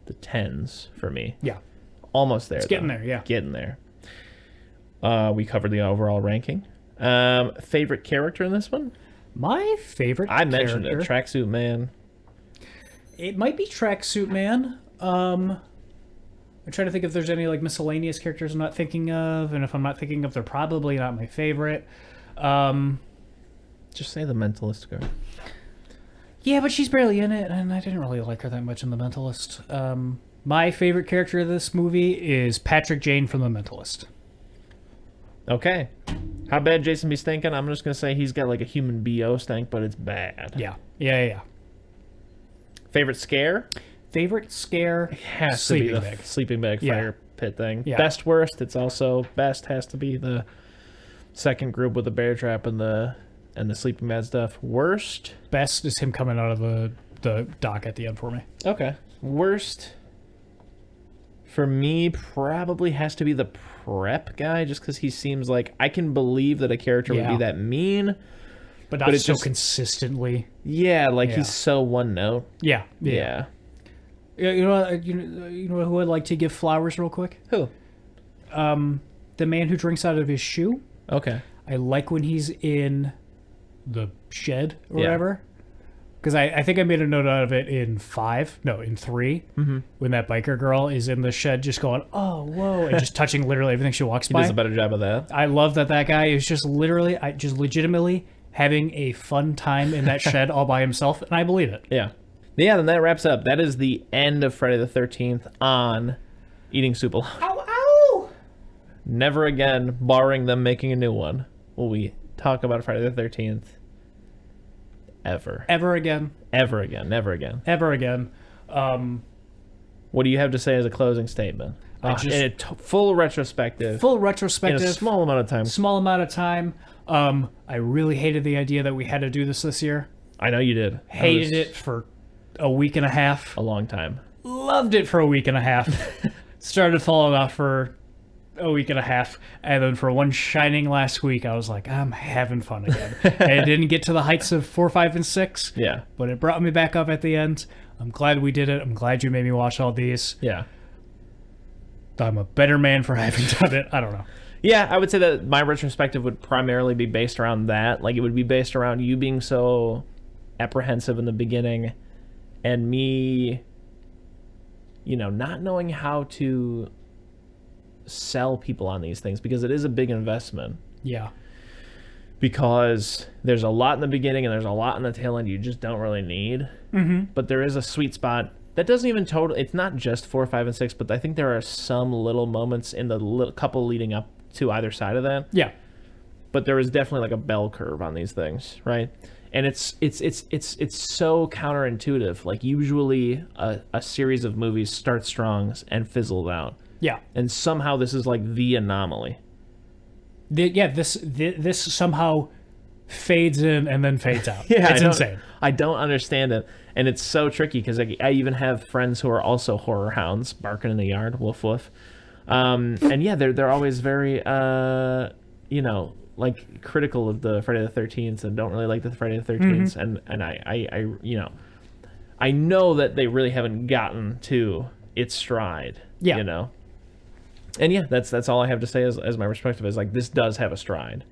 the 10s for me. Yeah, almost there. It's getting there. Yeah, getting there. We covered the overall ranking. Favorite character in this one? My favorite. I mentioned it. Tracksuit Man. It might be Tracksuit Man. I'm trying to think if there's any like miscellaneous characters I'm not thinking of, and if I'm not thinking of, they're probably not my favorite. Just say the Mentalist girl. Yeah, but she's barely in it, and I didn't really like her that much in The Mentalist. My favorite character of this movie is Patrick Jane from The Mentalist. Okay. How bad Jason be stinking? I'm just going to say he's got like a human BO stink, but it's bad. Yeah. Favorite scare? Favorite scare? It has to be the sleeping bag fire pit thing. Yeah. Best worst, it's also best has to be the second group with the bear trap and the sleeping bag stuff. Worst? Best is him coming out of the dock at the end for me. Okay. Worst for me probably has to be the prep guy, just because he seems like I can believe that a character would be that mean, but not so consistently. Yeah, like he's so one note. Yeah. You know who I'd like to give flowers real quick? Who? The man who drinks out of his shoe. Okay. I like when he's in the shed or whatever. Because I think I made a note out of it in 3, when that biker girl is in the shed just going, oh, whoa, and just touching literally everything she walks by. He does a better job of that. I love that guy is just literally, just legitimately having a fun time in that shed all by himself, and I believe it. Yeah, then that wraps up. That is the end of Friday the 13th on Eating Soup Alone. Ow! Never again, barring them making a new one, will we talk about Friday the 13th. Ever again. Never again. What do you have to say as a closing statement? Full retrospective. In a small amount of time. I really hated the idea that we had to do this year. I know you did. Hated it for a week and a half. A long time. Loved it for a week and a half. Started falling off for a week and a half, and then for one shining last week I was like, I'm having fun again. And it didn't get to the heights of 4, 5, and 6, but it brought me back up at the end. I'm glad we did it. I'm glad you made me watch all these. I'm a better man for having done it. I don't know. I would say that my retrospective would primarily be based around that. Like, it would be based around you being so apprehensive in the beginning and me not knowing how to sell people on these things, because it is a big investment. Because there's a lot in the beginning and there's a lot in the tail end you just don't really need. But there is a sweet spot that doesn't even it's not just 4, 5, and 6, but I think there are some little moments in the couple leading up to either side of that. But there is definitely like a bell curve on these things, right? And it's so counterintuitive. Like, usually a series of movies starts strong and fizzles out. And somehow this is like the anomaly. This somehow fades in and then fades out. It's insane. I don't understand it. And it's so tricky because I even have friends who are also horror hounds barking in the yard, woof woof. And they're always very, like critical of the Friday the 13th and don't really like the Friday the 13th. And I know that they really haven't gotten to its stride, And that's all I have to say as my perspective is, like, this does have a stride.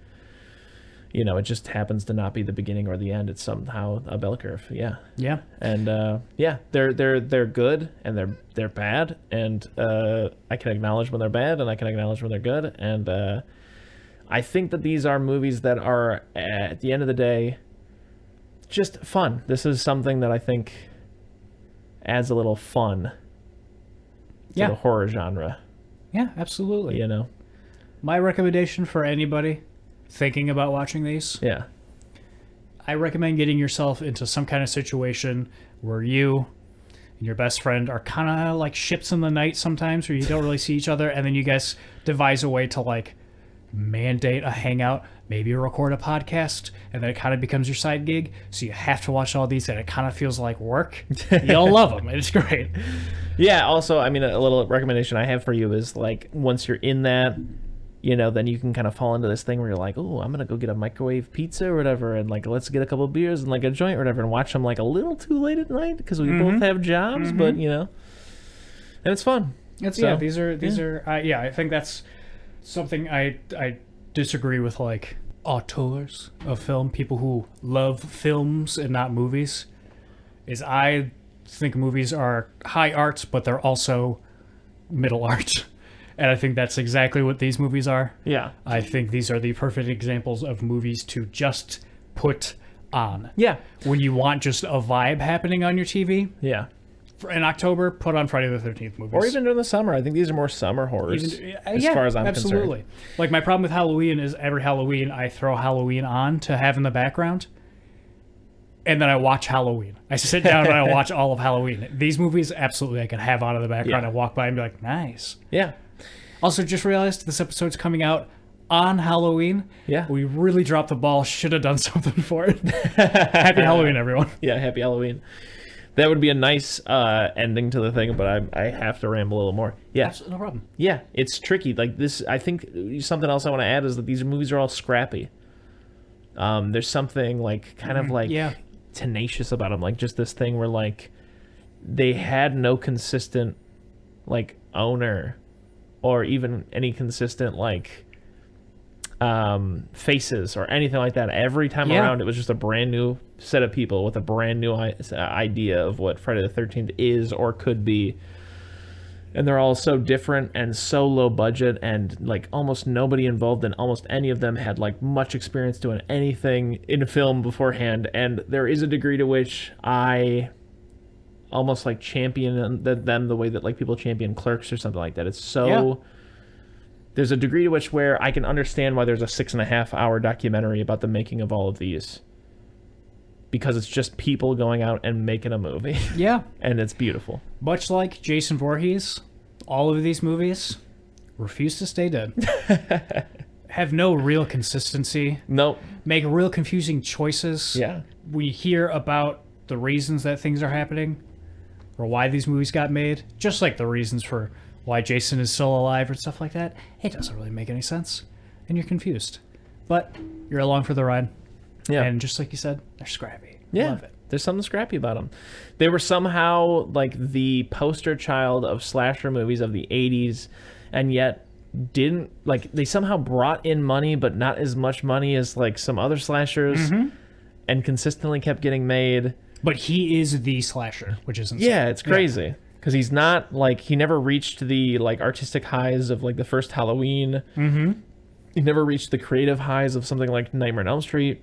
It just happens to not be the beginning or the end. It's somehow a bell curve. And they're good and they're bad, and I can acknowledge when they're bad and I can acknowledge when they're good. And I think that these are movies that are, at the end of the day, just fun. This is something that I think adds a little fun to the horror genre. Yeah, absolutely. My recommendation for anybody thinking about watching these, I recommend getting yourself into some kind of situation where you and your best friend are kind of like ships in the night sometimes where you don't really see each other, and then you guys devise a way to like mandate a hangout, maybe record a podcast, and then it kind of becomes your side gig, so you have to watch all these and it kind of feels like work. You'll love them. It's great. Yeah, also, I mean, a little recommendation I have for you is like once you're in that, you know, then you can kind of fall into this thing where you're like, oh, I'm gonna go get a microwave pizza or whatever, and like let's get a couple beers and like a joint or whatever, and watch them like a little too late at night because we both have jobs, but you know, and it's fun. It's so, these are I think that's something I disagree with, like auteurs of film, people who love films and not movies, is I think movies are high art, but they're also middle art. And I think that's exactly what these movies are. Yeah. I think these are the perfect examples of movies to just put on. Yeah. When you want just a vibe happening on your TV. Yeah. In October, put on Friday the 13th movies. Or even during the summer. I think these are more summer horrors, as far as I'm absolutely. Concerned. Like, my problem with Halloween is every Halloween I throw Halloween on to have in the background, and then I watch Halloween. I sit down and I watch all of Halloween. These movies, absolutely, I could have on in the background and walk by and be like, nice. Yeah. Also, just realized this episode's coming out on Halloween. Yeah. We really dropped the ball. Should have done something for it. Happy Halloween, everyone. Yeah, happy Halloween. That would be a nice ending to the thing, but I have to ramble a little more. Yeah. No problem. Yeah, it's tricky. Like this, I think something else I want to add is that these movies are all scrappy. There's something like kind of like tenacious about them. Like just this thing where like they had no consistent like owner or even any consistent like faces or anything like that. Every time around, it was just a brand new set of people with a brand new idea of what Friday the 13th is or could be. And they're all so different and so low budget, and like almost nobody involved in almost any of them had like much experience doing anything in film beforehand. And there is a degree to which I almost like champion them the way that like people champion Clerks or something like that. It's so there's a degree to which where I can understand why there's a 6.5 hour documentary about the making of all of these, because it's just people going out and making a movie. Yeah. And it's beautiful. Much like Jason Voorhees, all of these movies refuse to stay dead. Have no real consistency. Nope. Make real confusing choices. Yeah. We hear about the reasons that things are happening or why these movies got made, just like the reasons for why Jason is still alive or stuff like that. It doesn't really make any sense, and you're confused. But you're along for the ride. Yeah. And just like you said, they're scrappy. Yeah. Love it. There's something scrappy about them. They were somehow like the poster child of slasher movies of the 80s, and yet didn't, like, they somehow brought in money, but not as much money as like some other slashers, and consistently kept getting made. But he is the slasher, which is insane. Yeah, it's crazy. Because he's not, like, he never reached the, like, artistic highs of, like, the first Halloween. He never reached the creative highs of something like Nightmare on Elm Street.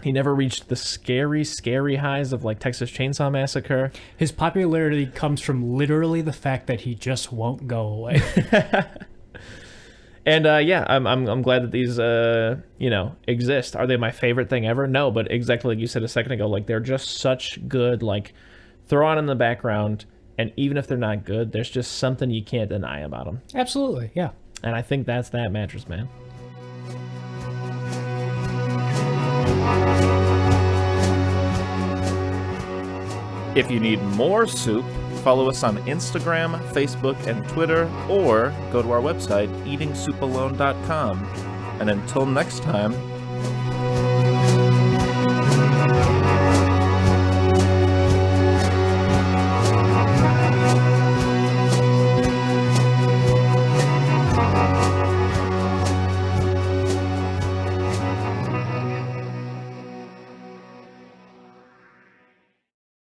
He never reached the scary, scary highs of, like, Texas Chainsaw Massacre. His popularity comes from literally the fact that he just won't go away. And, yeah, I'm glad that these, you know, exist. Are they my favorite thing ever? No, but exactly like you said a second ago, like, they're just such good, like, throw on in the background, and even if they're not good, there's just something you can't deny about them. Absolutely, yeah. And I think that's that, Mattress Man. If you need more soup, follow us on Instagram, Facebook, and Twitter, or go to our website, eatingsoupalone.com. And until next time,